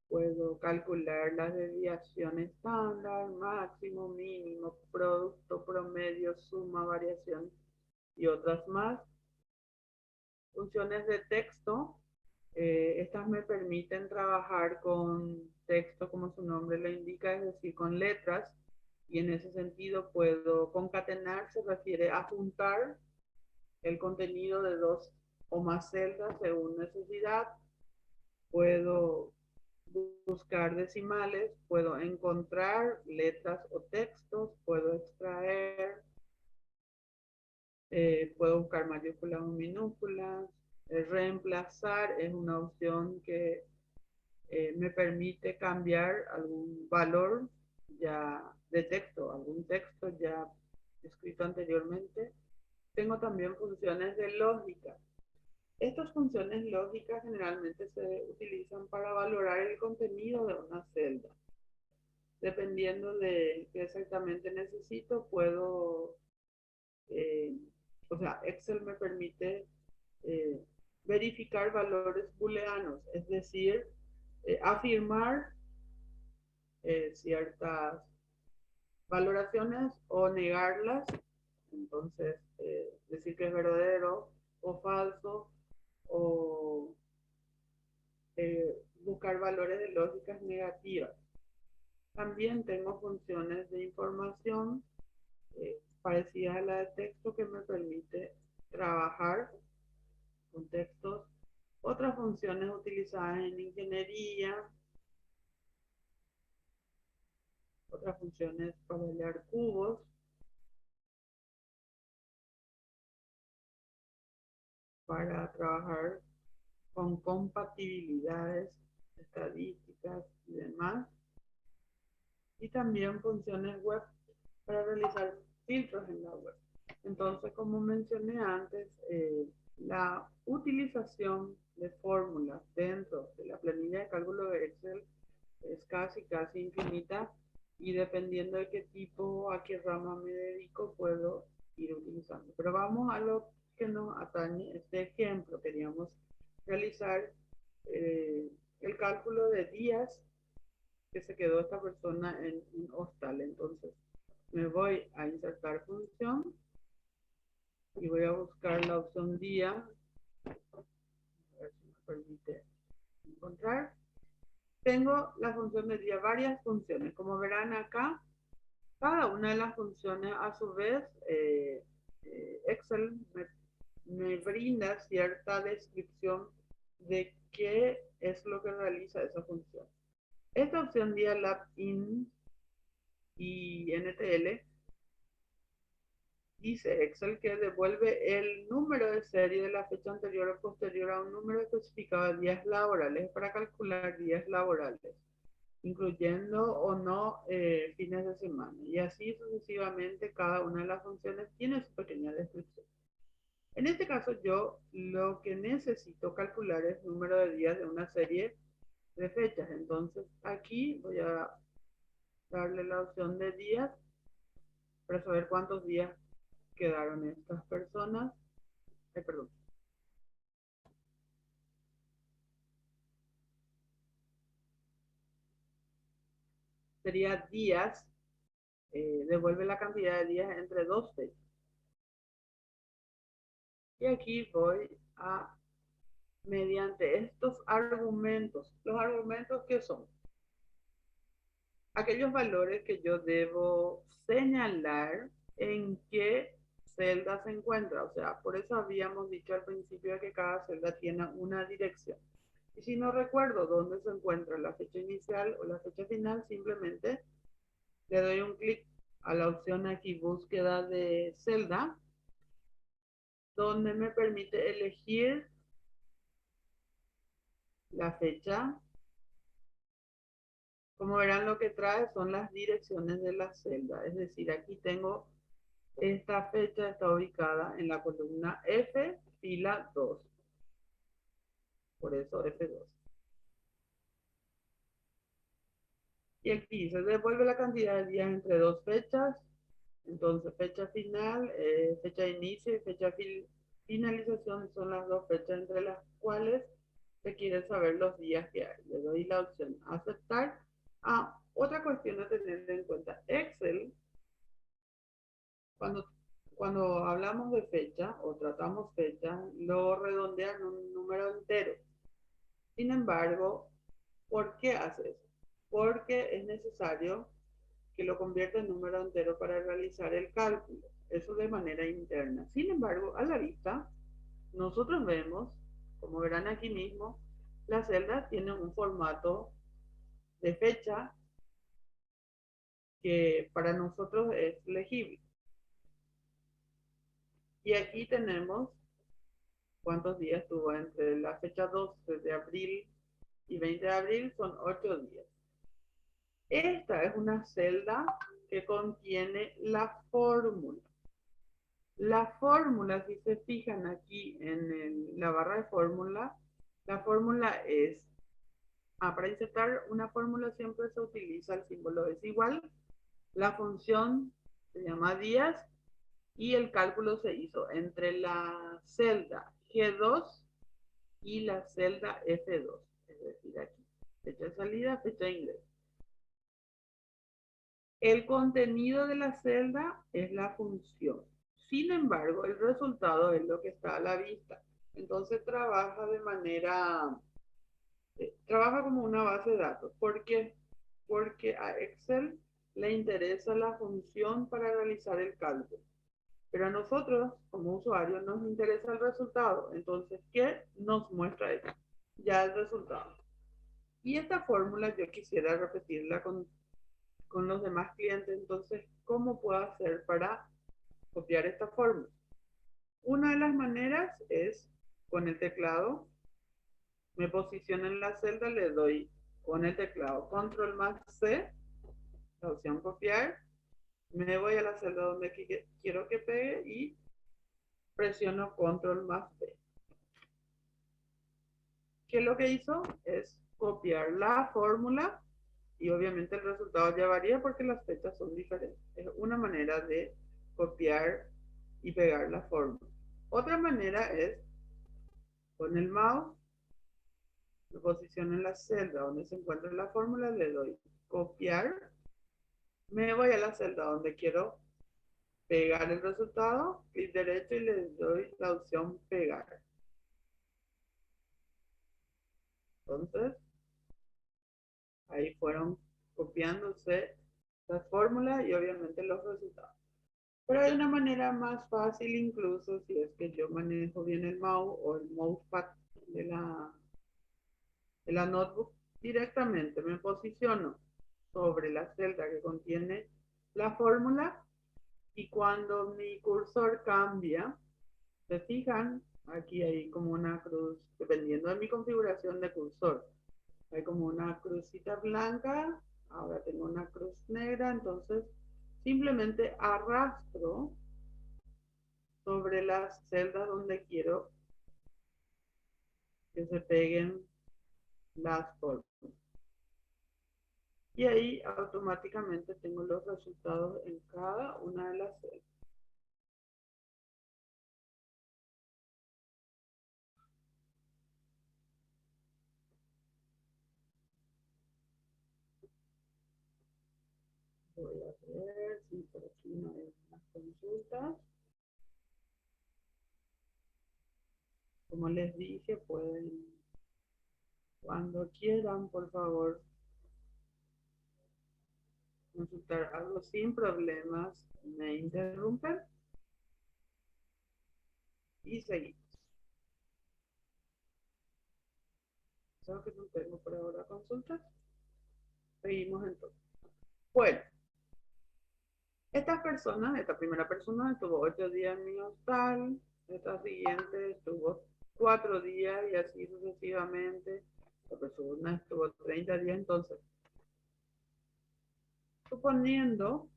puedo calcular las desviaciones estándar, máximo, mínimo, producto, promedio, suma, variación y otras más. Funciones de texto. Estas me permiten trabajar con texto como su nombre lo indica, es decir, con letras. Y en ese sentido puedo concatenar, se refiere a juntar el contenido de dos o más celdas según necesidad. Puedo buscar decimales, puedo encontrar letras o textos, puedo extraer, puedo buscar mayúsculas o minúsculas. Reemplazar es una opción que me permite cambiar algún valor ya de texto, algún texto ya escrito anteriormente. Tengo también funciones de lógica. Estas funciones lógicas generalmente se utilizan para valorar el contenido de una celda. Dependiendo de qué exactamente necesito, puedo, o sea, Excel me permite verificar valores booleanos, es decir, afirmar ciertas valoraciones o negarlas. Entonces, decir que es verdadero o falso, o buscar valores de lógicas negativas. También tengo funciones de información parecidas a la de texto que me permite trabajar con textos. Otras funciones utilizadas en ingeniería, otras funciones para hallar cubos, para trabajar con compatibilidades estadísticas y demás. Y también funciones web para realizar filtros en la web. Entonces, como mencioné antes, la utilización de fórmulas dentro de la planilla de cálculo de Excel es casi infinita, y dependiendo de qué tipo, a qué rama me dedico, puedo ir utilizando. Pero vamos a lo que nos atañe este ejemplo. Queríamos realizar el cálculo de días que se quedó esta persona en un hostal. Entonces me voy a insertar función y voy a buscar la opción día, a ver si me permite encontrar. Tengo la función de día, varias funciones. Como verán acá, cada una de las funciones a su vez Excel me brinda cierta descripción de qué es lo que realiza esa función. Esta opción día lab in y NTL dice Excel que devuelve el número de serie de la fecha anterior o posterior a un número especificado de días laborales para calcular días laborales, incluyendo o no fines de semana. Y así sucesivamente cada una de las funciones tiene su pequeña descripción. En este caso yo lo que necesito calcular es el número de días de una serie de fechas. Entonces aquí voy a darle la opción de días para saber cuántos días quedaron estas personas. Perdón. Sería días, devuelve la cantidad de días entre dos fechas. Y aquí voy a, mediante estos argumentos, los argumentos que son aquellos valores que yo debo señalar en qué celda se encuentra. O sea, por eso habíamos dicho al principio que cada celda tiene una dirección. Y si no recuerdo dónde se encuentra la fecha inicial o la fecha final, simplemente le doy un clic a la opción aquí, búsqueda de celda, donde me permite elegir la fecha. Como verán, lo que trae son las direcciones de la celda. Es decir, aquí tengo esta fecha, está ubicada en la columna F, fila 2. Por eso F2. Y aquí dice, devuelve la cantidad de días entre dos fechas. Entonces, fecha final, fecha de inicio y fecha finalización son las dos fechas entre las cuales se quiere saber los días que hay. Le doy la opción aceptar. Otra cuestión a tener en cuenta. Excel, cuando hablamos de fecha o tratamos fecha, lo redondea en un número entero. Sin embargo, ¿por qué hace eso? Porque es necesario que lo convierta en número entero para realizar el cálculo. Eso de manera interna. Sin embargo, a la vista, nosotros vemos, como verán aquí mismo, las celdas tienen un formato de fecha que para nosotros es legible. Y aquí tenemos cuántos días tuvo entre la fecha 12 de abril y 20 de abril, son 8 días. Esta es una celda que contiene la fórmula. La fórmula, si se fijan aquí en la barra de fórmula, la fórmula es, para insertar una fórmula siempre se utiliza el símbolo desigual, la función se llama días y el cálculo se hizo entre la celda G2 y la celda F2, es decir, aquí, fecha de salida, fecha de ingreso. El contenido de la celda es la función. Sin embargo, el resultado es lo que está a la vista. Entonces trabaja trabaja como una base de datos. ¿Por qué? Porque a Excel le interesa la función para realizar el cálculo. Pero a nosotros, como usuarios, nos interesa el resultado. Entonces, ¿qué nos muestra esto? Ya el resultado. Y esta fórmula yo quisiera repetirla con los demás clientes. Entonces, ¿cómo puedo hacer para copiar esta fórmula? Una de las maneras es con el teclado. Me posiciono en la celda, le doy con el teclado control más C, la opción copiar. Me voy a la celda donde quiero que pegue y presiono control más B. ¿Qué es lo que hizo? Es copiar la fórmula y obviamente el resultado ya varía porque las fechas son diferentes. Es una manera de copiar y pegar la fórmula. Otra manera es con el mouse me posiciono en la celda donde se encuentra la fórmula, le doy copiar, me voy a la celda donde quiero pegar el resultado, clic derecho y le doy la opción pegar. Entonces, ahí fueron copiándose las fórmulas y obviamente los resultados. Pero hay una manera más fácil, incluso si es que yo manejo bien el mouse o el mousepad de la notebook, directamente me posiciono sobre la celda que contiene la fórmula y cuando mi cursor cambia, se fijan, aquí hay como una cruz, dependiendo de mi configuración de cursor, hay como una crucita blanca, ahora tengo una cruz negra, entonces simplemente arrastro sobre las celdas donde quiero que se peguen las fórmulas. Y ahí automáticamente tengo los resultados en cada una de las celdas. Voy a ver si por aquí no hay más consultas. Como les dije, pueden, cuando quieran, por favor, consultar algo sin problemas, me interrumpen y seguimos. Creo que no tengo por ahora consultas. Seguimos entonces. Bueno, esta primera persona estuvo 8 días en mi hostal, esta siguiente estuvo 4 días y así sucesivamente. La persona estuvo 30 días, entonces, suponiendo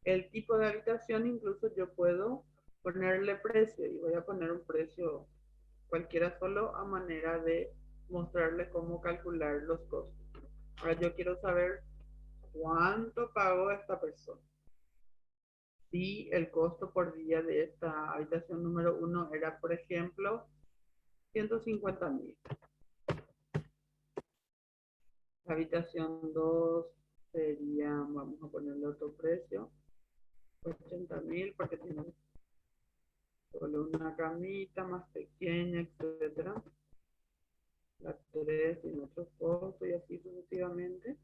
el tipo de habitación, incluso yo puedo ponerle precio y voy a poner un precio cualquiera solo a manera de mostrarle cómo calcular los costos. Ahora yo quiero saber cuánto pagó esta persona. Si el costo por día de esta habitación número 1 era, por ejemplo, 150.000. La habitación 2 sería, vamos a ponerle otro precio, 80.000 porque tiene solo una camita más pequeña, etcétera. La 3 tiene otro costo y así sucesivamente.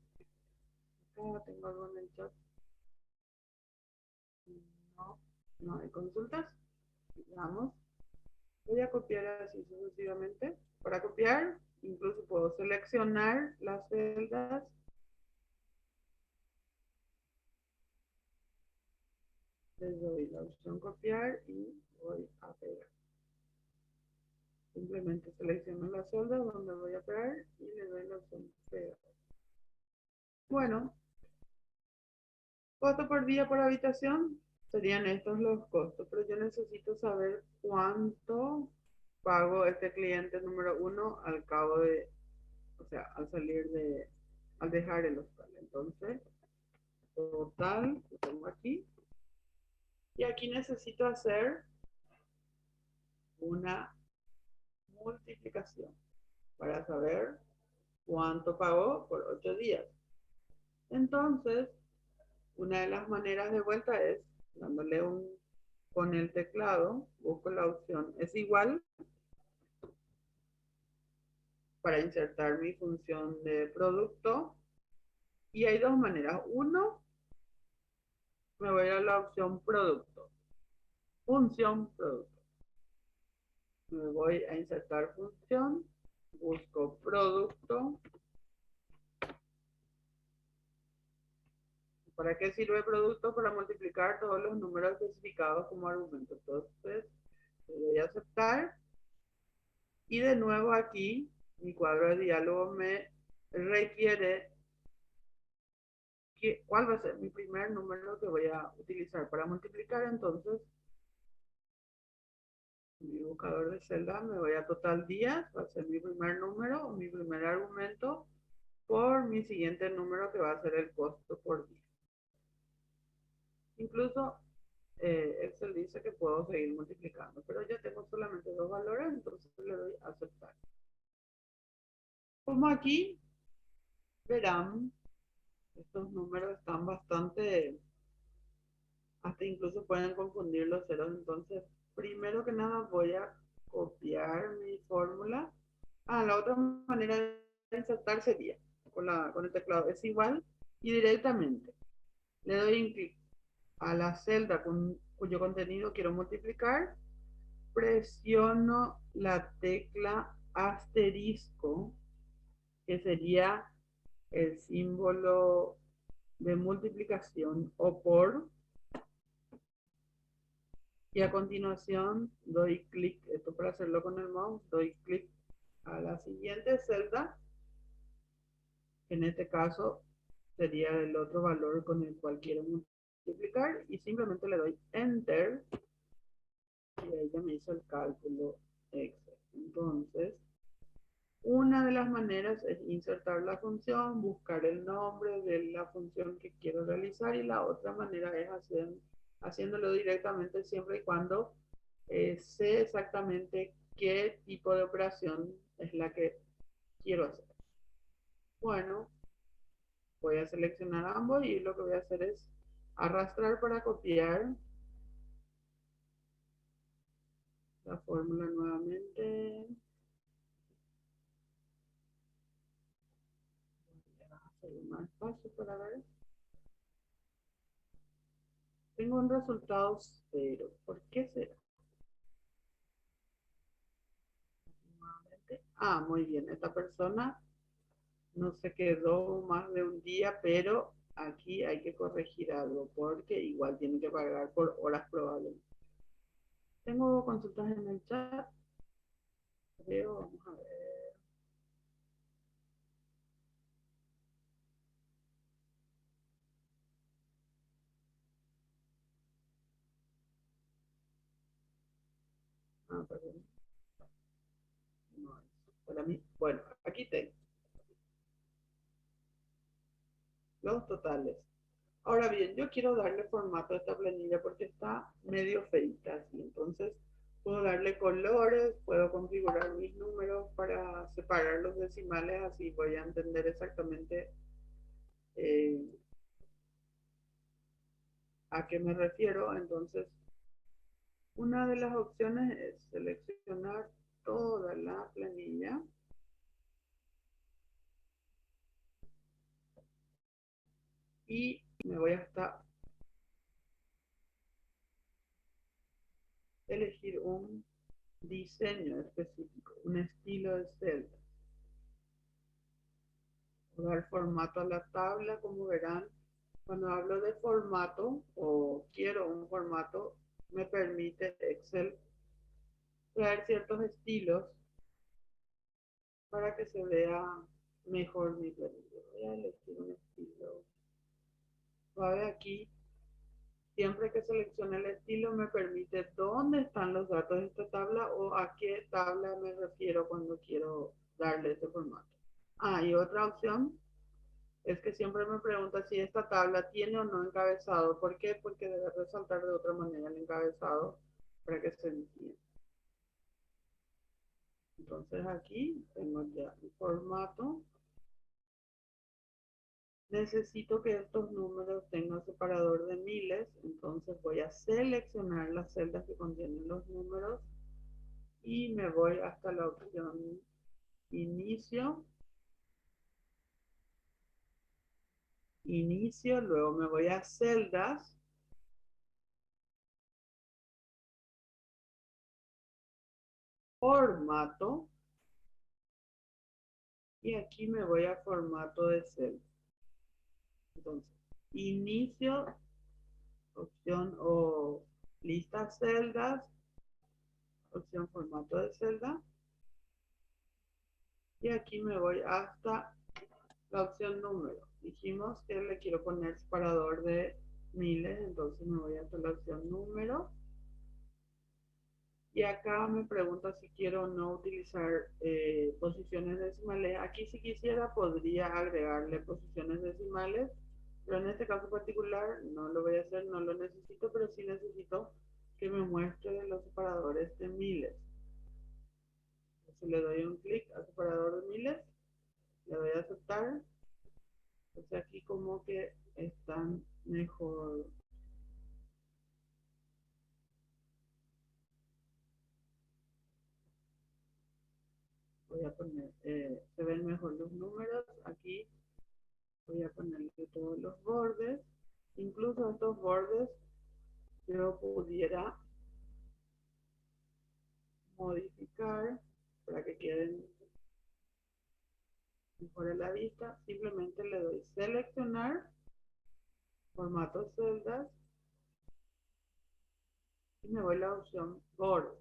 Acá tengo algo en el chat. No, no hay consultas. Digamos. Voy a copiar así sucesivamente. Para copiar, incluso puedo seleccionar las celdas. Les doy la opción copiar y voy a pegar. Simplemente selecciono la celda donde voy a pegar y le doy la opción pegar. Bueno, costo por día por habitación. Serían estos los costos, pero yo necesito saber cuánto pago este cliente número 1 al cabo de, o sea, al salir de, al dejar el hostal. Entonces, total, lo tengo aquí. Y aquí necesito hacer una multiplicación para saber cuánto pagó por 8 días. Entonces, una de las maneras de vuelta es dándole con el teclado, busco la opción es igual para insertar mi función de producto. Y hay dos maneras. Uno, me voy a la opción producto. Función producto. Me voy a insertar función. Busco producto. ¿Para qué sirve producto? Para multiplicar todos los números especificados como argumento. Entonces, le voy a aceptar. Y de nuevo aquí, mi cuadro de diálogo me requiere cuál va a ser mi primer número que voy a utilizar para multiplicar. Entonces, mi buscador de celda me voy a total días, va a ser mi primer número o mi primer argumento por mi siguiente número que va a ser el costo por día. Incluso Excel dice que puedo seguir multiplicando, pero yo tengo solamente dos valores, entonces le doy a aceptar. Como aquí verán, estos números están bastante, hasta incluso pueden confundir los ceros. Entonces, primero que nada voy a copiar mi fórmula. La otra manera de insertar sería con el teclado es igual y directamente le doy un clic a la celda cuyo contenido quiero multiplicar, presiono la tecla asterisco, que sería el símbolo de multiplicación o por, y a continuación doy clic, esto para hacerlo con el mouse, doy clic a la siguiente celda, que en este caso sería el otro valor con el cual quiero multiplicar, y simplemente le doy enter y ahí ya me hizo el cálculo Excel. Entonces, una de las maneras es insertar la función, buscar el nombre de la función que quiero realizar, y la otra manera es haciéndolo directamente siempre y cuando sé exactamente qué tipo de operación es la que quiero hacer. Bueno, voy a seleccionar ambos y lo que voy a hacer es arrastrar para copiar la fórmula nuevamente. Voy a hacer más espacio para ver. Tengo un resultado 0. ¿Por qué será? Muy bien. Esta persona no se quedó más de un día, pero aquí hay que corregir algo porque igual tiene que pagar por horas probablemente. Tengo consultas en el chat. Creo, vamos a ver. Perdón. No, para mí. Bueno, aquí tengo los totales. Ahora bien, yo quiero darle formato a esta planilla porque está medio feita, así. Entonces, puedo darle colores, puedo configurar mis números para separar los decimales, así voy a entender exactamente eh, a qué me refiero. Entonces, una de las opciones es seleccionar toda la planilla y me voy hasta elegir un diseño específico, un estilo de celda. Dar formato a la tabla, como verán, cuando hablo de formato o quiero un formato, me permite Excel crear ciertos estilos para que se vea mejor mi planilla. Voy a elegir un estilo suave aquí. Siempre que seleccione el estilo me permite dónde están los datos de esta tabla o a qué tabla me refiero cuando quiero darle ese formato. Y otra opción es que siempre me pregunta si esta tabla tiene o no encabezado. ¿Por qué? Porque debe resaltar de otra manera el encabezado para que se entienda. Entonces aquí tengo ya el formato. Necesito que estos números tengan separador de miles, entonces voy a seleccionar las celdas que contienen los números y me voy hasta la opción inicio, luego me voy a celdas, formato, y aquí me voy a formato de celda. Entonces, inicio, opción o lista celdas, opción formato de celda, y aquí me voy hasta la opción número. Dijimos que le quiero poner separador de miles, entonces me voy hasta la opción número. Y acá me pregunta si quiero o no utilizar posiciones decimales. Aquí si quisiera podría agregarle posiciones decimales, pero en este caso particular no lo voy a hacer, no lo necesito, pero sí necesito que me muestre los separadores de miles. Entonces le doy un clic al separador de miles Le doy a aceptar. Entonces aquí como que están mejor. Voy a poner, se ven mejor los números. Aquí voy a ponerle todos los bordes. Incluso estos bordes yo pudiera modificar para que queden mejor a la vista. Simplemente le doy seleccionar, formato celdas y me voy a la opción bordes.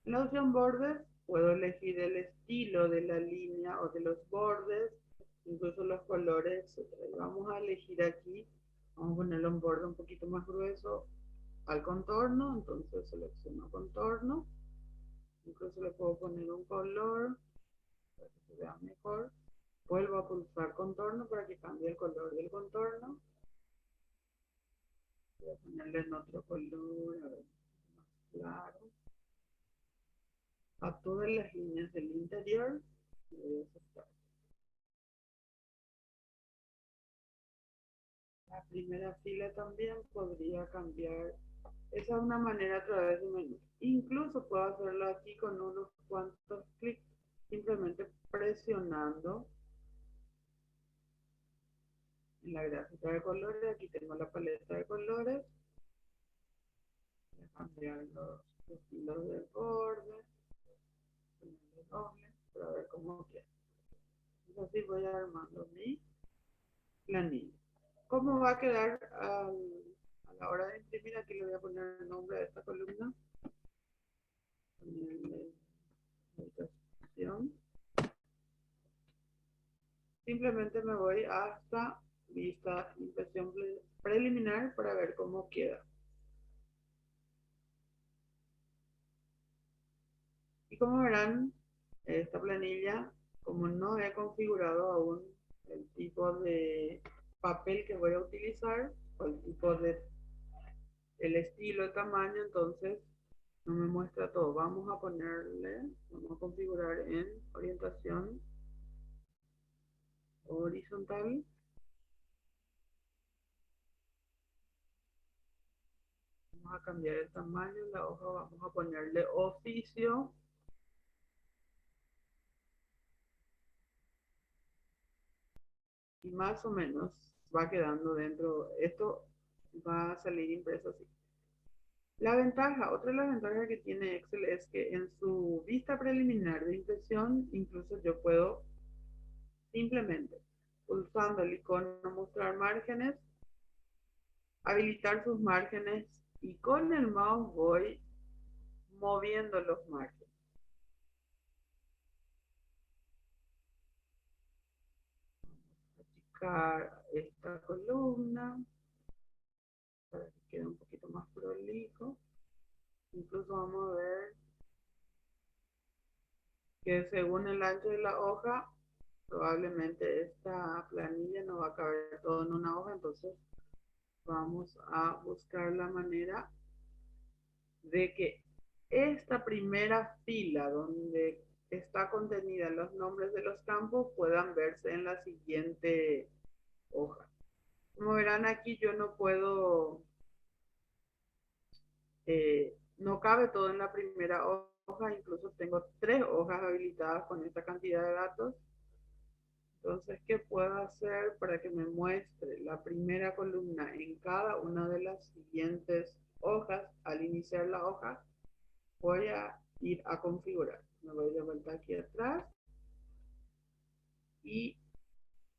En la opción bordes puedo elegir el estilo de la línea o de los bordes, incluso los colores, etc. Vamos a elegir aquí, vamos a ponerle un borde un poquito más grueso al contorno, entonces selecciono contorno, incluso le puedo poner un color para que se vea mejor. Vuelvo a pulsar contorno para que cambie el color del contorno. Voy a ponerle en otro color, a ver, más claro. A todas las líneas del interior. Voy a aceptar. La primera fila también podría cambiar. Esa es una manera a través de menú. Incluso puedo hacerlo aquí con unos cuantos clics, simplemente presionando en la gráfica de colores. Aquí tengo la paleta de colores. Voy a cambiar los estilos del borde, ponerle doble para ver cómo queda. Así voy armando mi planilla. ¿Cómo va a quedar a la hora de imprimir? Aquí le voy a poner el nombre de esta columna. Simplemente me voy hasta lista impresión preliminar para ver cómo queda. Y como verán, esta planilla, como no he configurado aún el tipo de papel que voy a utilizar o el tipo de el estilo, el tamaño, entonces no me muestra todo. Vamos a configurar en orientación horizontal. Vamos a cambiar el tamaño de la hoja, vamos a ponerle oficio. Y más o menos va quedando dentro. Esto va a salir impreso así. Otra de las ventajas que tiene Excel es que en su vista preliminar de impresión, incluso yo puedo simplemente pulsando el icono mostrar márgenes, habilitar sus márgenes y con el mouse voy moviendo los márgenes. Achicar esta columna para que quede un poquito más prolijo. Incluso vamos a ver que según el ancho de la hoja, probablemente esta planilla no va a caber todo en una hoja, entonces vamos a buscar la manera de que esta primera fila donde está contenida los nombres de los campos puedan verse en la siguiente hoja. Como verán aquí yo no puedo, no cabe todo en la primera hoja, incluso tengo 3 hojas habilitadas con esta cantidad de datos. Entonces, ¿qué puedo hacer para que me muestre la primera columna en cada una de las siguientes hojas? Al iniciar la hoja, voy a ir a configurar. Me voy de vuelta aquí atrás y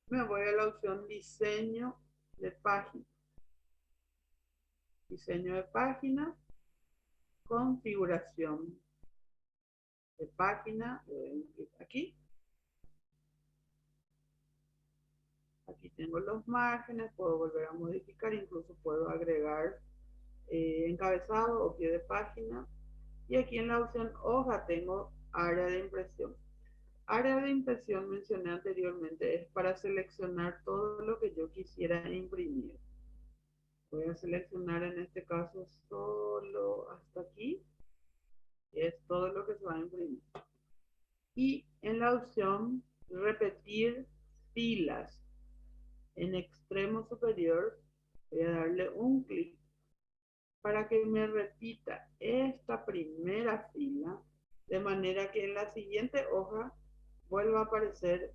me voy a la opción diseño de página. Diseño de página, configuración de página, le doy un clic aquí. Aquí tengo los márgenes, puedo volver a modificar, incluso puedo agregar encabezado o pie de página. Y aquí en la opción hoja tengo área de impresión. Área de impresión mencioné anteriormente es para seleccionar todo lo que yo quisiera imprimir. Voy a seleccionar en este caso solo hasta aquí. Es todo lo que se va a imprimir. Y en la opción repetir filas en extremo superior, voy a darle un clic para que me repita esta primera fila, de manera que en la siguiente hoja vuelva a aparecer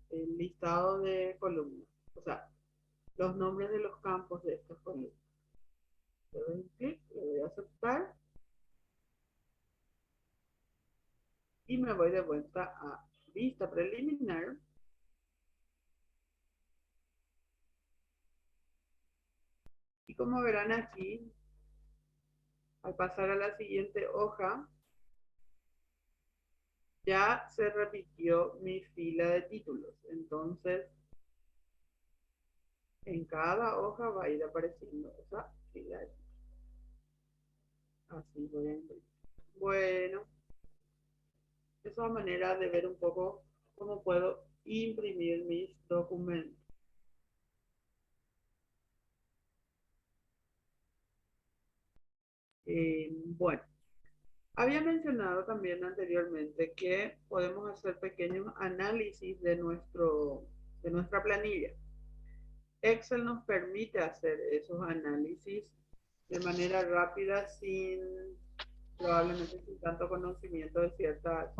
el listado de columnas, o sea, los nombres de los campos de estas columnas. Le doy un clic, le voy a aceptar y me voy de vuelta a vista preliminar. Y como verán aquí, al pasar a la siguiente hoja, ya se repitió mi fila de títulos. Entonces, en cada hoja va a ir apareciendo esa fila de títulos. Así voy a imprimir. Bueno, esa es una manera de ver un poco cómo puedo imprimir mis documentos. Bueno, había mencionado también anteriormente que podemos hacer pequeños análisis de nuestra planilla. Excel nos permite hacer esos análisis de manera rápida, probablemente sin tanto conocimiento de ciertas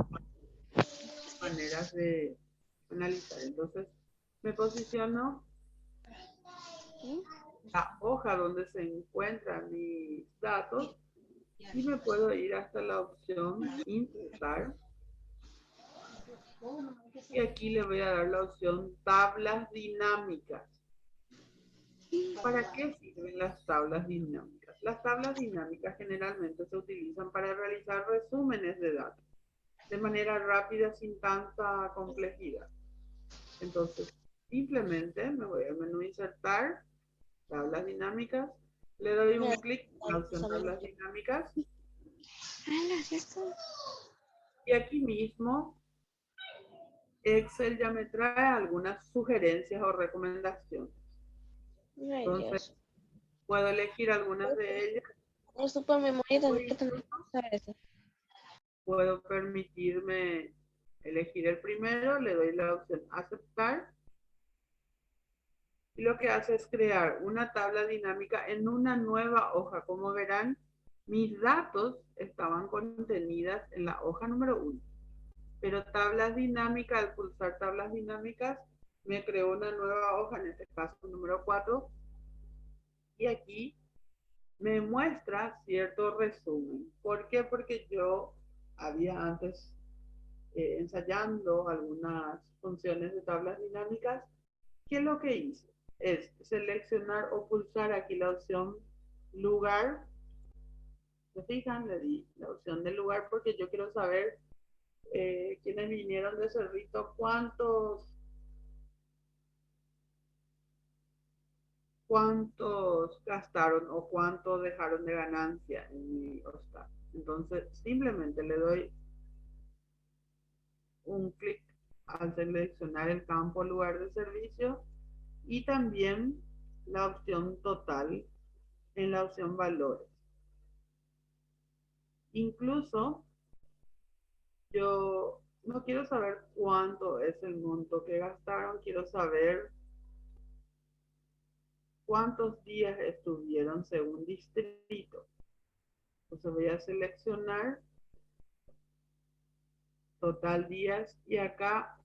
maneras de analizar. Entonces, me posiciono la hoja donde se encuentran mis datos y me puedo ir hasta la opción insertar. Y aquí le voy a dar la opción tablas dinámicas. ¿Para qué sirven las tablas dinámicas? Las tablas dinámicas generalmente se utilizan para realizar resúmenes de datos de manera rápida sin tanta complejidad. Entonces, simplemente me voy al menú insertar, tablas dinámicas, le doy un clic en la opción tablas dinámicas y aquí mismo Excel ya me trae algunas sugerencias o recomendaciones. Entonces, puedo elegir algunas de ellas. Puedo permitirme elegir el primero, le doy la opción aceptar. Y lo que hace es crear una tabla dinámica en una nueva hoja. Como verán, mis datos estaban contenidas en la hoja número 1. Pero tablas dinámicas, al pulsar tablas dinámicas, me creó una nueva hoja, en este caso número 4. Y aquí me muestra cierto resumen. ¿Por qué? Porque yo había antes ensayando algunas funciones de tablas dinámicas. ¿Qué es lo que hice? Es seleccionar o pulsar aquí la opción lugar. ¿Se fijan? Le di la opción de lugar porque yo quiero saber quienes vinieron de Cerrito, cuántos gastaron o cuánto dejaron de ganancia en mi hostal. Entonces, simplemente le doy un clic al seleccionar el campo lugar de servicio y también la opción total en la opción valores. Incluso yo no quiero saber cuánto es el monto que gastaron, quiero saber cuántos días estuvieron según distrito. Entonces voy a seleccionar total días y acá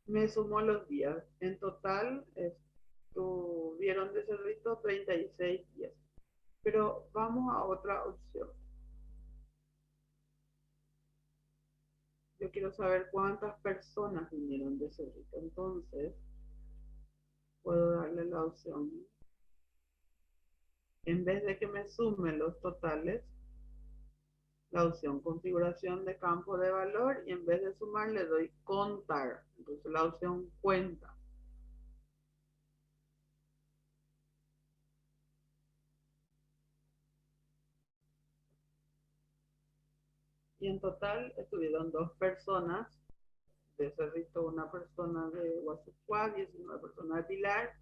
me sumo los días. En total estuvieron de Cerrito 36 días. Pero vamos a otra opción. Yo quiero saber cuántas personas vinieron de Cerrito. Entonces, puedo darle la opción. En vez de que me sume los totales, la opción configuración de campo de valor y en vez de sumar le doy contar. Entonces la opción cuenta. Y en total estuvieron 2 personas de Cerrito, una persona de Guasucuá, 19 personas de Pilar,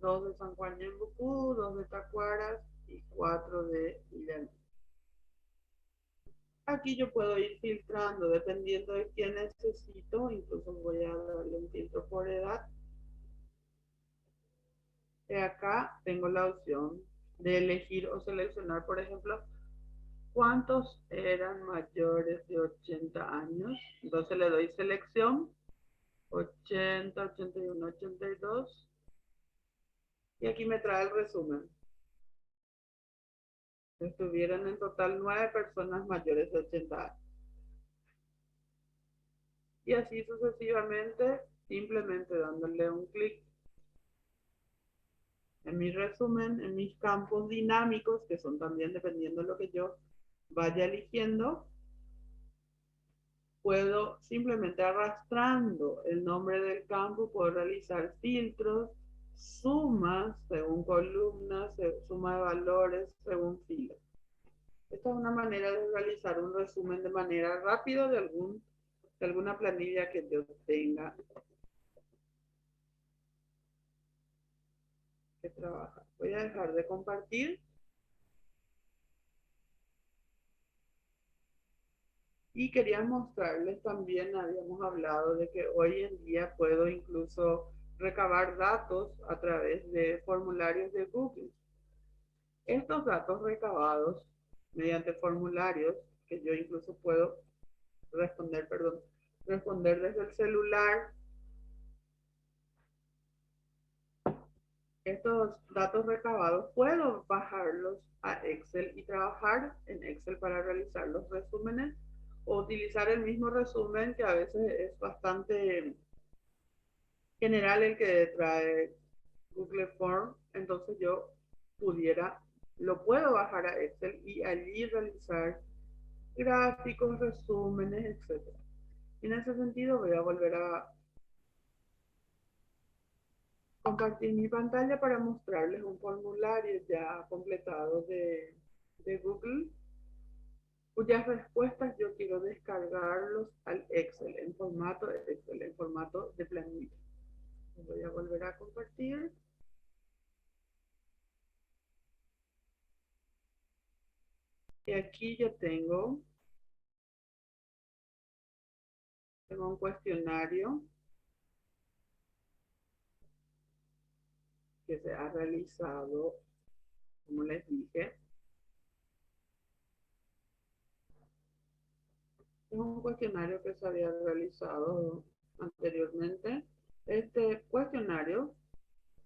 2 de San Juan de Embucú, 2 de Tacuaras y 4 de Villalba. Aquí yo puedo ir filtrando dependiendo de quién necesito, incluso voy a darle un filtro por edad. Y acá tengo la opción de elegir o seleccionar, por ejemplo, cuántos eran mayores de 80 años. Entonces le doy selección, 80, 81, 82. Y aquí me trae el resumen. Estuvieron en total 9 personas mayores de 80 años. Y así sucesivamente, simplemente dándole un clic en mi resumen, en mis campos dinámicos, que son también dependiendo de lo que yo vaya eligiendo, puedo simplemente arrastrando el nombre del campo, puedo realizar filtros, sumas según columnas, suma de valores según filas. Esta es una manera de realizar un resumen de manera rápida de alguna planilla que yo tenga que trabajar. Voy a dejar de compartir. Y quería mostrarles también, habíamos hablado de que hoy en día puedo incluso recabar datos a través de formularios de Google. Estos datos recabados mediante formularios, que yo incluso puedo responder desde el celular. Estos datos recabados puedo bajarlos a Excel y trabajar en Excel para realizar los resúmenes o utilizar el mismo resumen que a veces es bastante general el que trae Google Form. Entonces yo lo puedo bajar a Excel y allí realizar gráficos, resúmenes, etc. En ese sentido voy a volver a compartir mi pantalla para mostrarles un formulario ya completado de Google, cuyas respuestas yo quiero descargarlos al Excel, en formato Excel, en formato de planilla. Voy a volver a compartir. Y aquí yo tengo un cuestionario que se ha realizado, como les dije. Es un cuestionario que se había realizado anteriormente. Este cuestionario,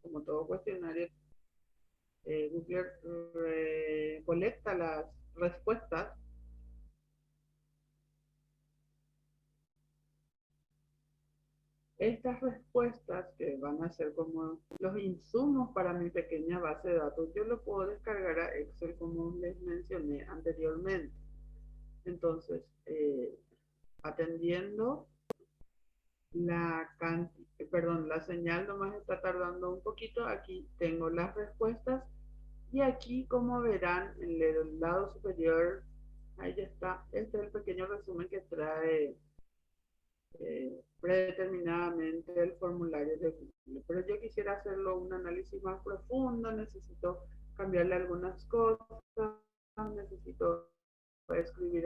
como todo cuestionario, Google recolecta las respuestas Estas respuestas, que van a ser como los insumos para mi pequeña base de datos, yo lo puedo descargar a Excel como les mencioné anteriormente. Entonces, atendiendo la señal nomás está tardando un poquito. Aquí tengo las respuestas y aquí, como verán, en el lado superior, ahí ya está. Este es el pequeño resumen que trae predeterminadamente el formulario de Google. Pero yo quisiera hacerlo un análisis más profundo, necesito cambiarle algunas cosas, necesito escribir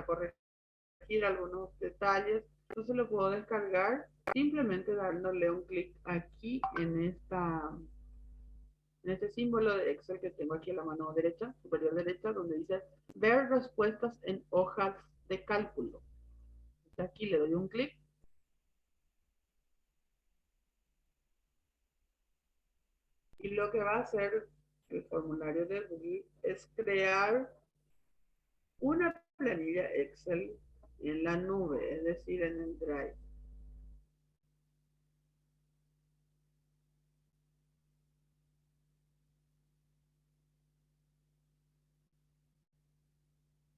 corregir algunos detalles. Entonces lo puedo descargar simplemente dándole un clic aquí en este símbolo de Excel que tengo aquí a la mano derecha, superior derecha, donde dice ver respuestas en hojas de cálculo. Aquí le doy un clic. Y lo que va a hacer el formulario de Google es crear una planilla Excel en la nube, es decir, en el Drive.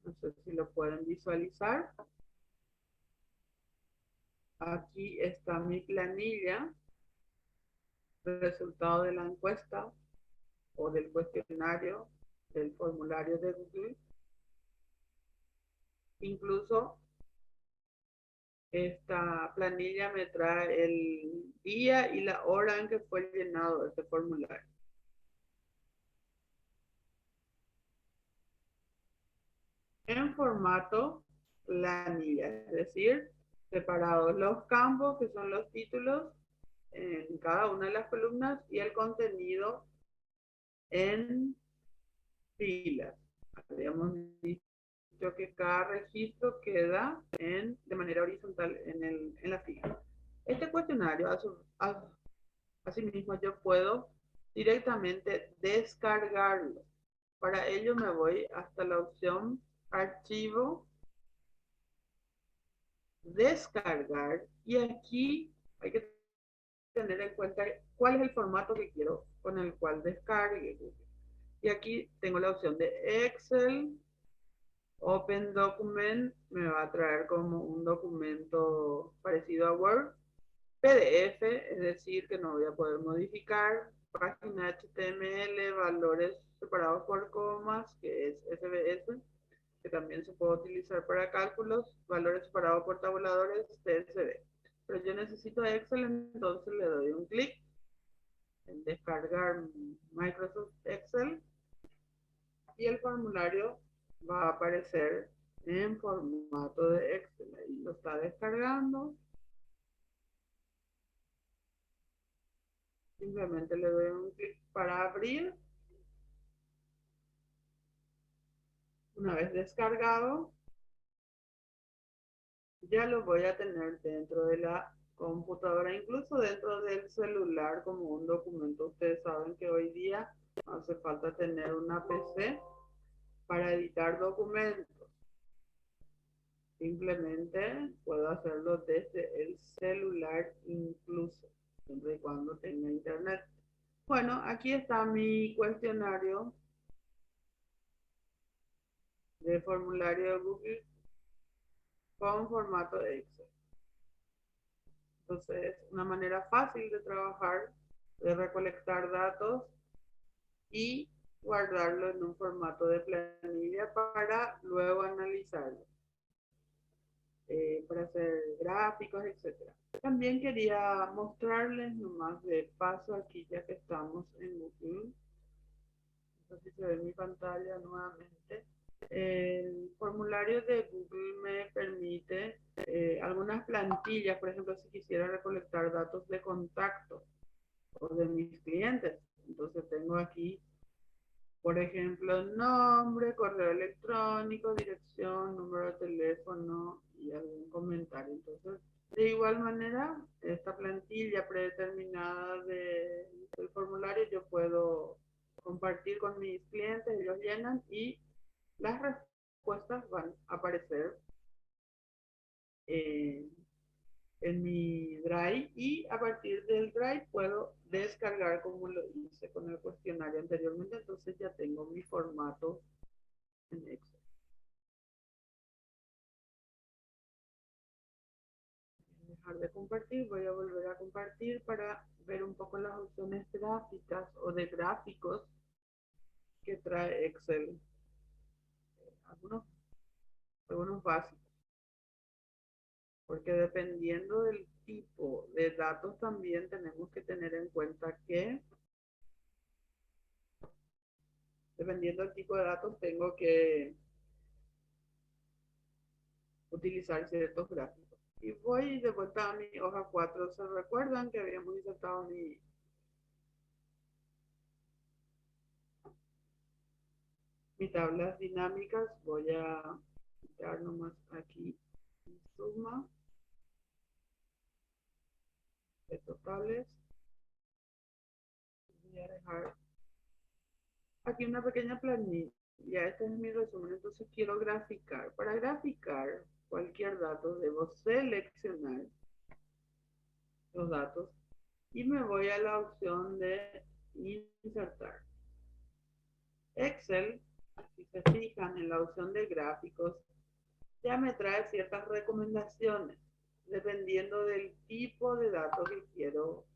No sé si lo pueden visualizar. Aquí está mi planilla, el resultado de la encuesta o del cuestionario del formulario de Google. Incluso esta planilla me trae el día y la hora en que fue llenado este formulario. en formato planilla, es decir, separados los campos, que son los títulos, en cada una de las columnas y el contenido en filas. Habíamos dicho que cada registro queda de manera horizontal en la fila. Este cuestionario, asimismo, yo puedo directamente descargarlo. Para ello me voy hasta la opción Archivo, Descargar, y aquí hay que tener en cuenta cuál es el formato que quiero con el cual descargue. Y aquí tengo la opción de Excel. Open Document me va a traer como un documento parecido a Word. PDF, es decir, que no voy a poder modificar. Página HTML, valores separados por comas, que es SBS, que también se puede utilizar para cálculos. Valores separados por tabuladores, CSV. Pero yo necesito Excel, entonces le doy un clic en descargar Microsoft Excel y el formulario va a aparecer en formato de Excel. Ahí lo está descargando. Simplemente le doy un clic para abrir. Una vez descargado, ya lo voy a tener dentro de la computadora, incluso dentro del celular como un documento. Ustedes saben que hoy día hace falta tener una PC para editar documentos. Simplemente puedo hacerlo desde el celular incluso, siempre y cuando tenga internet. Bueno, aquí está mi cuestionario de formulario de Google con formato Excel. Entonces, es una manera fácil de trabajar, de recolectar datos y guardarlo en un formato de planilla para luego analizarlo, para hacer gráficos, etcétera. También quería mostrarles nomás de paso aquí, ya que estamos en Google. No sé si se ve mi pantalla nuevamente. El formulario de Google me permite algunas plantillas, por ejemplo, si quisiera recolectar datos de contacto o de mis clientes. Entonces tengo aquí, por ejemplo, nombre, correo electrónico, dirección, número de teléfono y algún comentario. Entonces, de igual manera, esta plantilla predeterminada del formulario yo puedo compartir con mis clientes, ellos llenan y las respuestas van a aparecer eh, en mi Drive, y a partir del Drive puedo descargar como lo hice con el cuestionario anteriormente. Entonces ya tengo mi formato en Excel. Voy a dejar de compartir, voy a volver a compartir para ver un poco las opciones gráficas o de gráficos que trae Excel. Algunos, algunos básicos, porque dependiendo del tipo de datos también tenemos que tener en cuenta que dependiendo del tipo de datos tengo que utilizar ciertos gráficos. Y voy de vuelta a mi hoja 4. ¿Se recuerdan que habíamos insertado mis tablas dinámicas? Voy a quitar nomás aquí suma de totales. Voy a dejar aquí una pequeña planilla. Este es mi resumen. Entonces quiero graficar. Para graficar cualquier dato debo seleccionar los datos y me voy a la opción de insertar. Excel, si se fijan en la opción de gráficos, ya me trae ciertas recomendaciones dependiendo del tipo de datos que quiero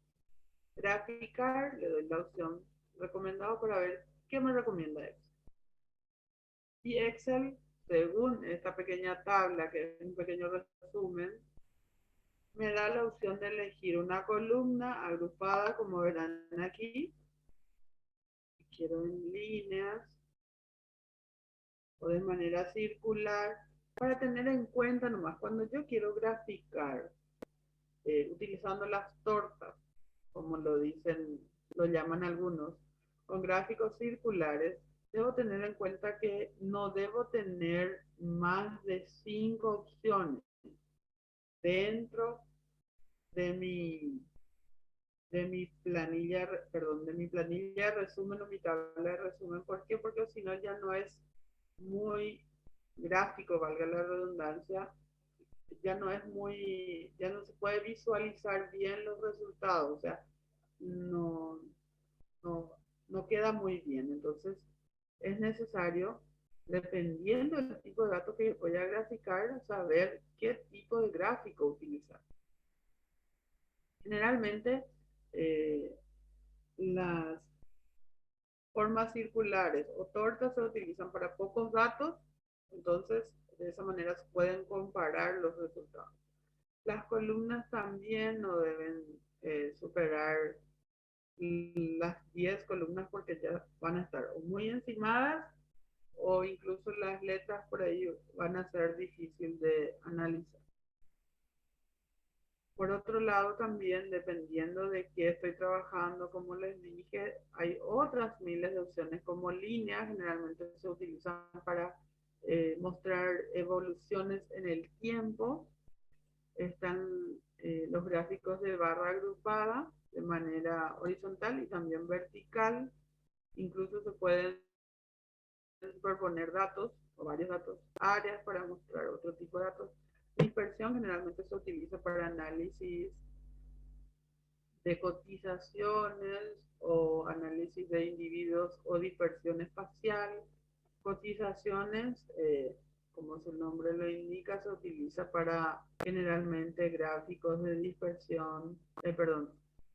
graficar. Le doy la opción recomendado para ver qué me recomienda Excel. Y Excel, según esta pequeña tabla, que es un pequeño resumen, me da la opción de elegir una columna agrupada, como verán aquí. Quiero en líneas, o de manera circular, para tener en cuenta nomás cuando yo quiero graficar, utilizando las tortas, como lo dicen, lo llaman algunos, con gráficos circulares, debo tener en cuenta que no debo tener más de 5 opciones dentro de mi planilla, perdón, de mi planilla de resumen o mi tabla de resumen. ¿Por qué? Porque si no ya no es muy gráfico, valga la redundancia, ya no se puede visualizar bien los resultados, o sea, no, no, no queda muy bien. Entonces, es necesario, dependiendo del tipo de datos que voy a graficar, saber qué tipo de gráfico utilizar. Generalmente, eh, las formas circulares o tortas se utilizan para pocos datos, entonces de esa manera se pueden comparar los resultados. Las columnas también no deben superar las 10 columnas porque ya van a estar muy encimadas o incluso las letras por ahí van a ser difícil de analizar. Por otro lado, también dependiendo de qué estoy trabajando, como les dije, hay otras miles de opciones como líneas, generalmente se utilizan para mostrar evoluciones en el tiempo. Están los gráficos de barra agrupada de manera horizontal y también vertical. Incluso se pueden superponer datos o varios datos, áreas para mostrar otro tipo de datos. Dispersión generalmente se utiliza para análisis de cotizaciones o análisis de individuos o dispersión espacial. Cotizaciones, como su nombre lo indica, se utiliza para generalmente gráficos de dispersión, perdón,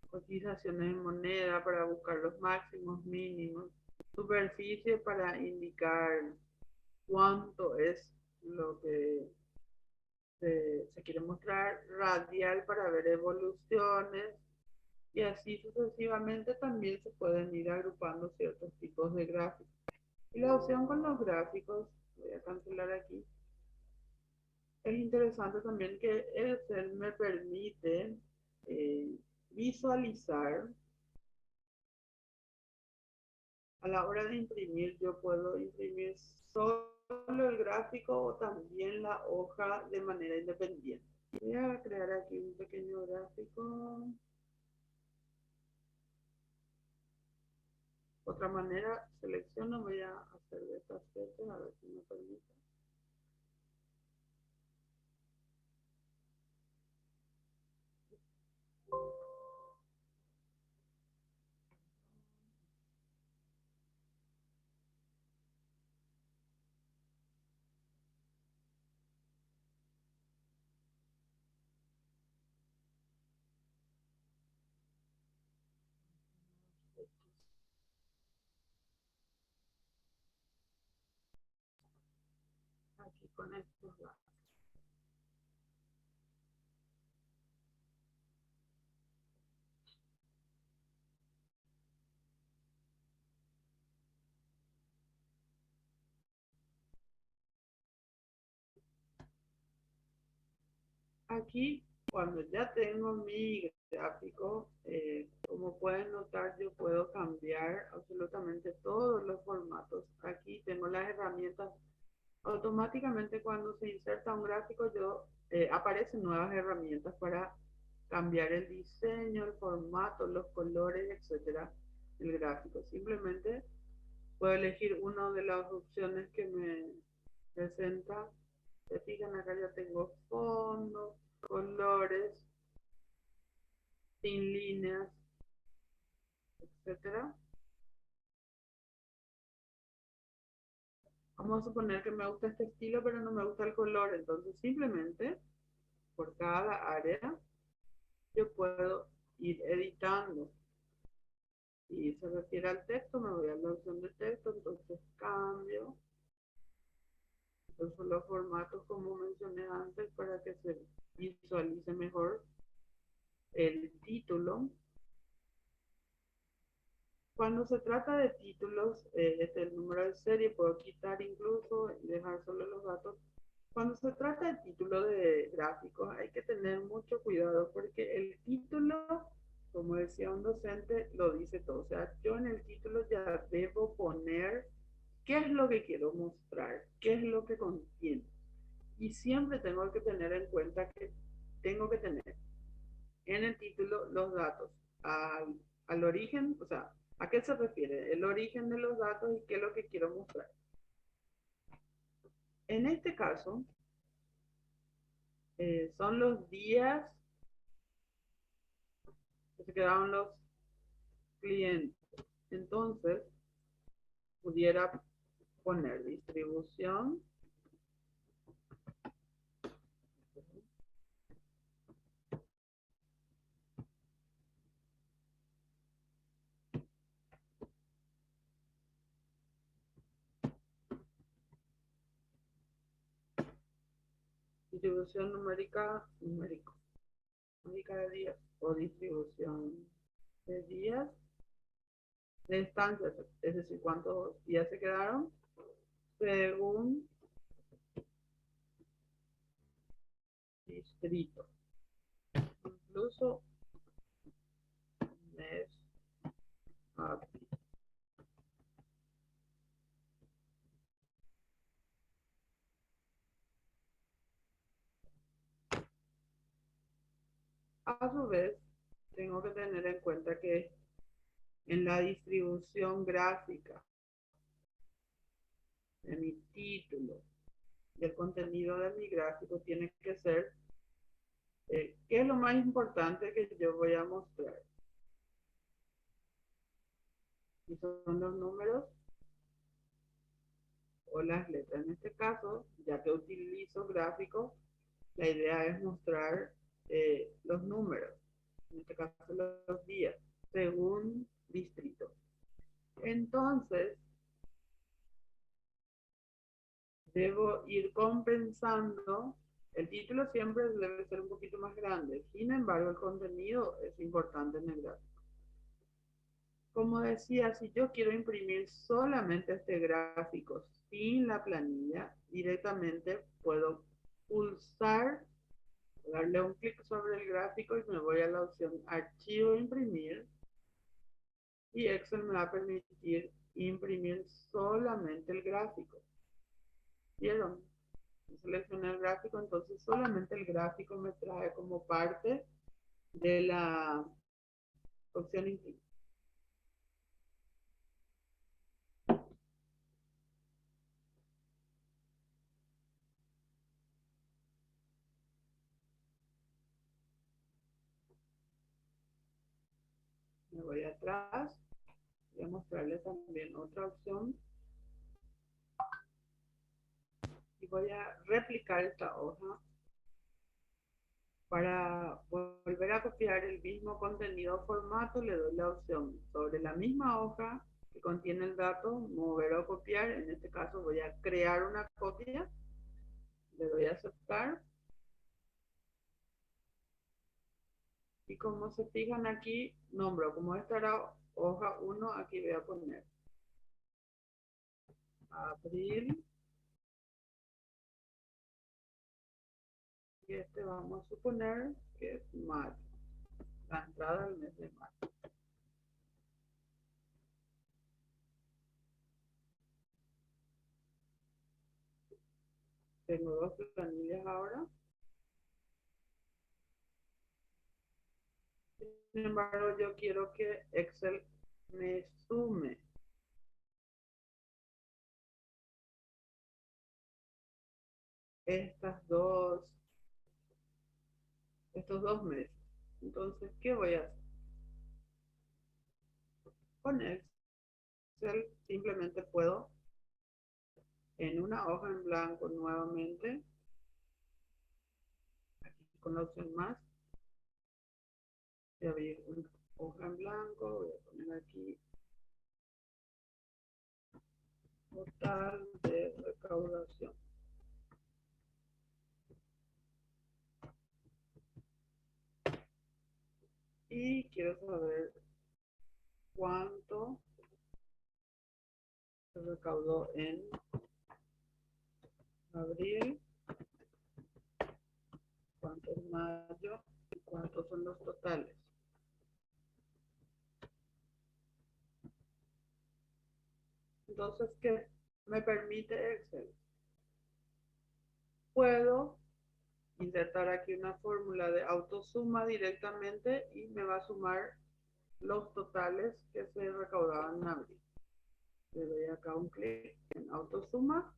cotizaciones en moneda para buscar los máximos, mínimos. Superficie para indicar cuánto es lo que se quiere mostrar. Radial para ver evoluciones. Y así sucesivamente también se pueden ir agrupando ciertos tipos de gráficos. Y la opción con los gráficos, voy a cancelar aquí, es interesante también que Excel me permite visualizar. A la hora de imprimir, yo puedo imprimir solo el gráfico o también la hoja de manera independiente. Voy a crear aquí un pequeño gráfico. Otra manera, selecciono, voy a hacer de estas fechas, a ver si me permite. Aquí con estos datos. Aquí, cuando ya tengo mi gráfico, como pueden notar, yo puedo cambiar absolutamente todos los formatos. Aquí tengo las herramientas. Automáticamente cuando se inserta un gráfico, aparecen nuevas herramientas para cambiar el diseño, el formato, los colores, etcétera, del gráfico. Simplemente puedo elegir una de las opciones que me presenta. Se fijan, acá ya tengo fondo, colores, sin líneas, etcétera. Vamos a suponer que me gusta este estilo, pero no me gusta el color. Entonces, simplemente, por cada área, yo puedo ir editando. Si se refiere al texto, me voy a la opción de texto, entonces cambio. Entonces los formatos, como mencioné antes, para que se visualice mejor el título. Cuando se trata de títulos, este es el número de serie, puedo quitar incluso y dejar solo los datos. Cuando se trata de título de gráficos, hay que tener mucho cuidado porque el título, como decía un docente, lo dice todo. O sea, yo en el título ya debo poner qué es lo que quiero mostrar, qué es lo que contiene. Y siempre tengo que tener en cuenta que tengo que tener en el título los datos al origen, o sea, ¿a qué se refiere? El origen de los datos y qué es lo que quiero mostrar. En este caso, son los días que se quedaron los clientes. Entonces, pudiera poner distribución numérica, numérica de días o distribución de días de estancias, es decir, cuántos días se quedaron según distrito. Incluso mes API. A su vez, tengo que tener en cuenta que en la distribución gráfica de mi título y el contenido de mi gráfico tiene que ser qué es lo más importante que yo voy a mostrar. Y son los números o las letras. En este caso, ya que utilizo gráficos, la idea es mostrar los números, en este caso los días, según distrito. Entonces, debo ir compensando. El título siempre debe ser un poquito más grande, sin embargo el contenido es importante en el gráfico. Como decía, si yo quiero imprimir solamente este gráfico sin la planilla, directamente puedo pulsar, darle un clic sobre el gráfico y me voy a la opción archivo imprimir y Excel me va a permitir imprimir solamente el gráfico. ¿Vieron? Seleccioné el gráfico, entonces solamente el gráfico me trae como parte de la opción imprimir. Me voy atrás, voy a mostrarles también otra opción y voy a replicar esta hoja para volver a copiar el mismo contenido o formato. Le doy la opción sobre la misma hoja que contiene el dato, mover o copiar. En este caso voy a crear una copia, le doy a aceptar. Y como se fijan aquí, nombro, como esta era hoja 1, aquí voy a poner abril. Y este vamos a suponer que es mayo, la entrada del mes de mayo. Tengo dos planillas ahora. Sin embargo, yo quiero que Excel me sume estos dos meses. Entonces, ¿qué voy a hacer? Con Excel simplemente puedo en una hoja en blanco nuevamente, aquí con la opción más, voy a abrir una hoja en blanco, voy a poner aquí total de recaudación. Y quiero saber cuánto recaudó en abril, cuánto en mayo y cuántos son los totales. Entonces, ¿qué me permite Excel? Puedo insertar aquí una fórmula de autosuma directamente y me va a sumar los totales que se recaudaban en abril. Le doy acá un clic en autosuma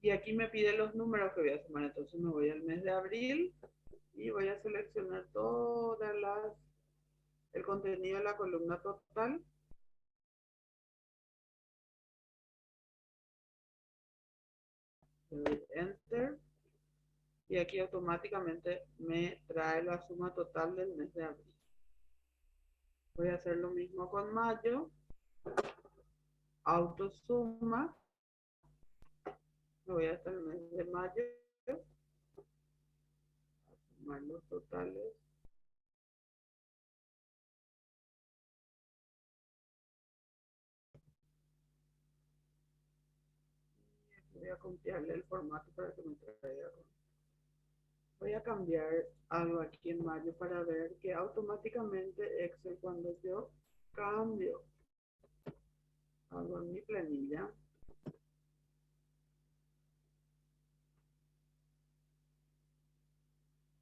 y aquí me pide los números que voy a sumar. Entonces me voy al mes de abril y voy a seleccionar el contenido de la columna total. Le doy enter y aquí automáticamente me trae la suma total del mes de abril. Voy a hacer lo mismo con mayo, autosuma, me voy hasta el mes de mayo, a sumar los totales. Voy a copiarle el formato para que me traiga. Voy a cambiar algo aquí en mayo para ver que automáticamente Excel, cuando yo cambio algo en mi planilla,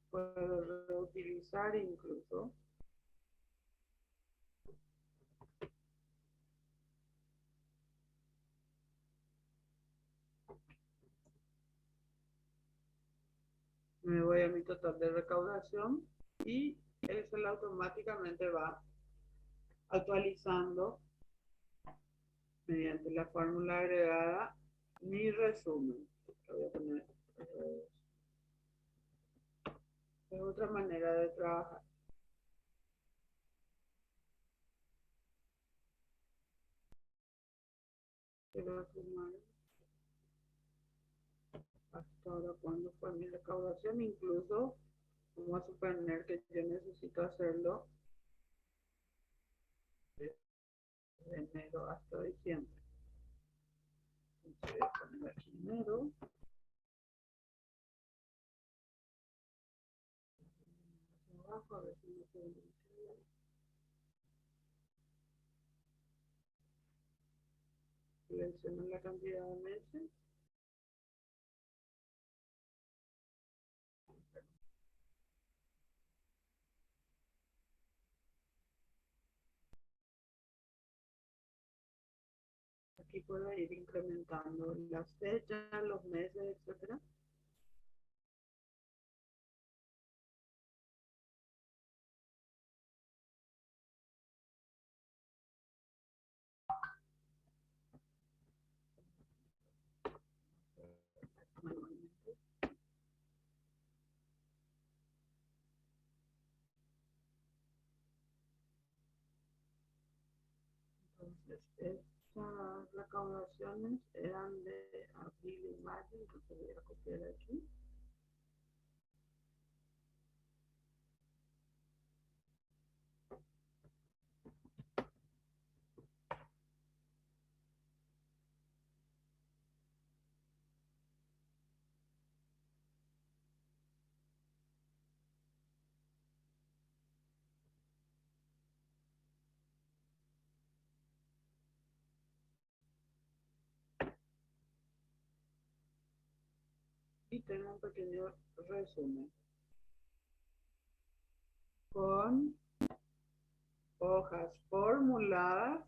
puedo reutilizar incluso me voy a mi total de recaudación y Excel automáticamente va actualizando mediante la fórmula agregada mi resumen. Lo voy a poner, es otra manera de trabajar. Quiero sumar hasta ahora cuando fue mi recaudación, incluso vamos a suponer que yo necesito hacerlo de enero hasta diciembre. Entonces voy a poner aquí enero. Abajo, a ver si me puedo entender. Selecciono la cantidad de meses. Aquí puedo ir incrementando las fechas, los meses, etcétera. Manualmente. Entonces, estas recaudaciones eran de abril y mayo, entonces voy a copiar aquí. Y tengo un pequeño resumen con hojas formuladas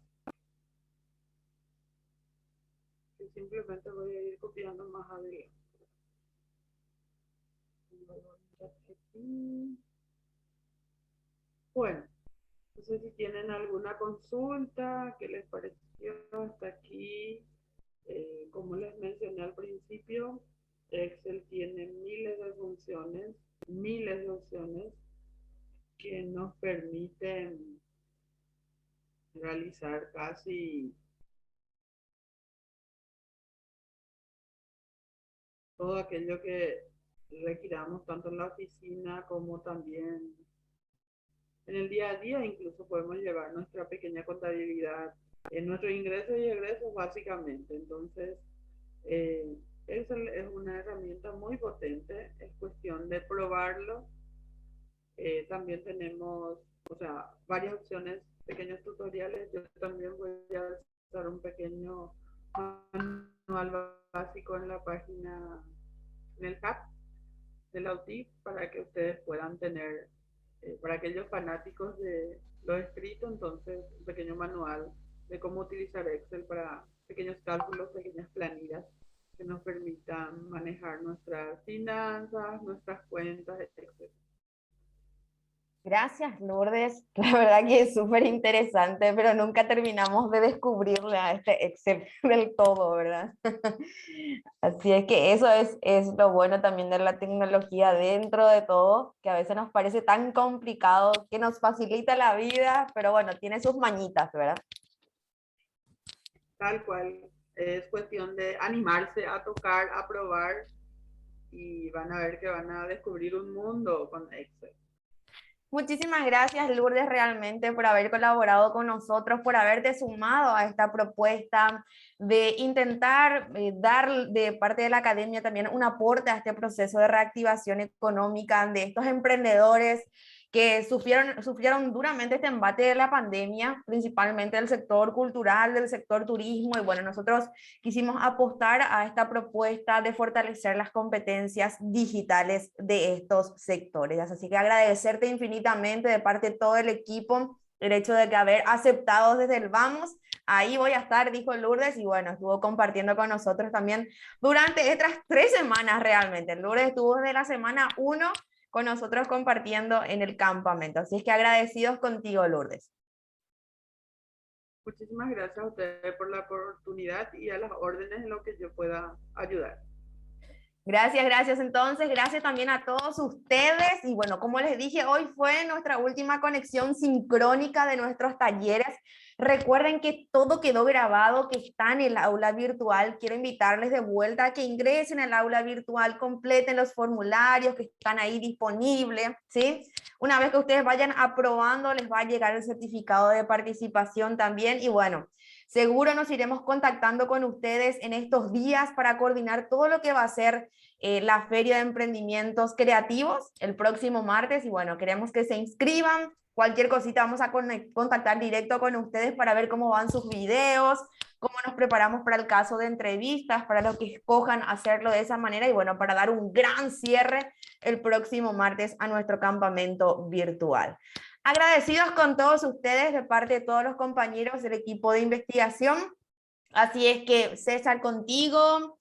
que simplemente voy a ir copiando más adelante. Bueno, no sé si tienen alguna consulta, qué les pareció hasta aquí. Como les mencioné al principio, Excel tiene miles de opciones que nos permiten realizar casi todo aquello que requiramos tanto en la oficina como también en el día a día. Incluso podemos llevar nuestra pequeña contabilidad en nuestros ingresos y egresos básicamente. Entonces, Excel es una herramienta muy potente, es cuestión de probarlo. También tenemos, o sea, varias opciones, pequeños tutoriales. Yo también voy a usar un pequeño manual básico en la página, en el hub de la UTIC, para que ustedes puedan tener, para aquellos fanáticos de lo escrito, entonces un pequeño manual de cómo utilizar Excel para pequeños cálculos, pequeñas planillas que nos permitan manejar nuestras finanzas, nuestras cuentas, etc. Gracias, Lourdes. La verdad que es súper interesante, pero nunca terminamos de descubrirle a este Excel del todo, ¿verdad? Así es que eso es lo bueno también de la tecnología dentro de todo, que a veces nos parece tan complicado, que nos facilita la vida, pero bueno, tiene sus mañitas, ¿verdad? Tal cual, es cuestión de animarse a tocar, a probar, y van a ver que van a descubrir un mundo con Excel. Muchísimas gracias, Lourdes, realmente por haber colaborado con nosotros, por haberte sumado a esta propuesta de intentar dar de parte de la academia también un aporte a este proceso de reactivación económica de estos emprendedores que sufrieron duramente este embate de la pandemia, principalmente del sector cultural, del sector turismo, y bueno, nosotros quisimos apostar a esta propuesta de fortalecer las competencias digitales de estos sectores. Así que agradecerte infinitamente de parte de todo el equipo el hecho de que haber aceptado desde el vamos. Ahí voy a estar, dijo Lourdes, y bueno, estuvo compartiendo con nosotros también durante estas 3 semanas realmente. Lourdes estuvo desde la semana 1 con nosotros compartiendo en el campamento. Así es que agradecidos contigo, Lourdes. Muchísimas gracias a ustedes por la oportunidad y a las órdenes en lo que yo pueda ayudar. Gracias, gracias entonces, gracias también a todos ustedes y bueno, como les dije, hoy fue nuestra última conexión sincrónica de nuestros talleres. Recuerden que todo quedó grabado, que está en el aula virtual. Quiero invitarles de vuelta a que ingresen al aula virtual, completen los formularios que están ahí disponibles, ¿sí? Una vez que ustedes vayan aprobando, les va a llegar el certificado de participación también y bueno, seguro nos iremos contactando con ustedes en estos días para coordinar todo lo que va a ser la Feria de Emprendimientos Creativos el próximo martes. Y bueno, queremos que se inscriban. Cualquier cosita vamos a contactar directo con ustedes para ver cómo van sus videos, cómo nos preparamos para el caso de entrevistas, para los que escojan hacerlo de esa manera y bueno, para dar un gran cierre el próximo martes a nuestro campamento virtual. Agradecidos con todos ustedes de parte de todos los compañeros del equipo de investigación. Así es que César, contigo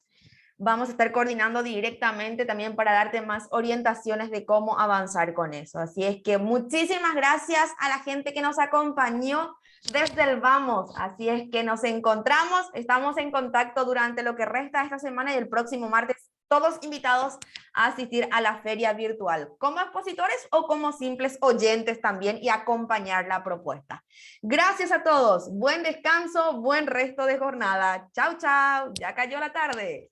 vamos a estar coordinando directamente también para darte más orientaciones de cómo avanzar con eso. Así es que muchísimas gracias a la gente que nos acompañó desde el vamos. Así es que nos encontramos, estamos en contacto durante lo que resta de esta semana y el próximo martes todos invitados a asistir a la feria virtual, como expositores o como simples oyentes también y acompañar la propuesta. Gracias a todos, buen descanso, buen resto de jornada. Chau, chau, ya cayó la tarde.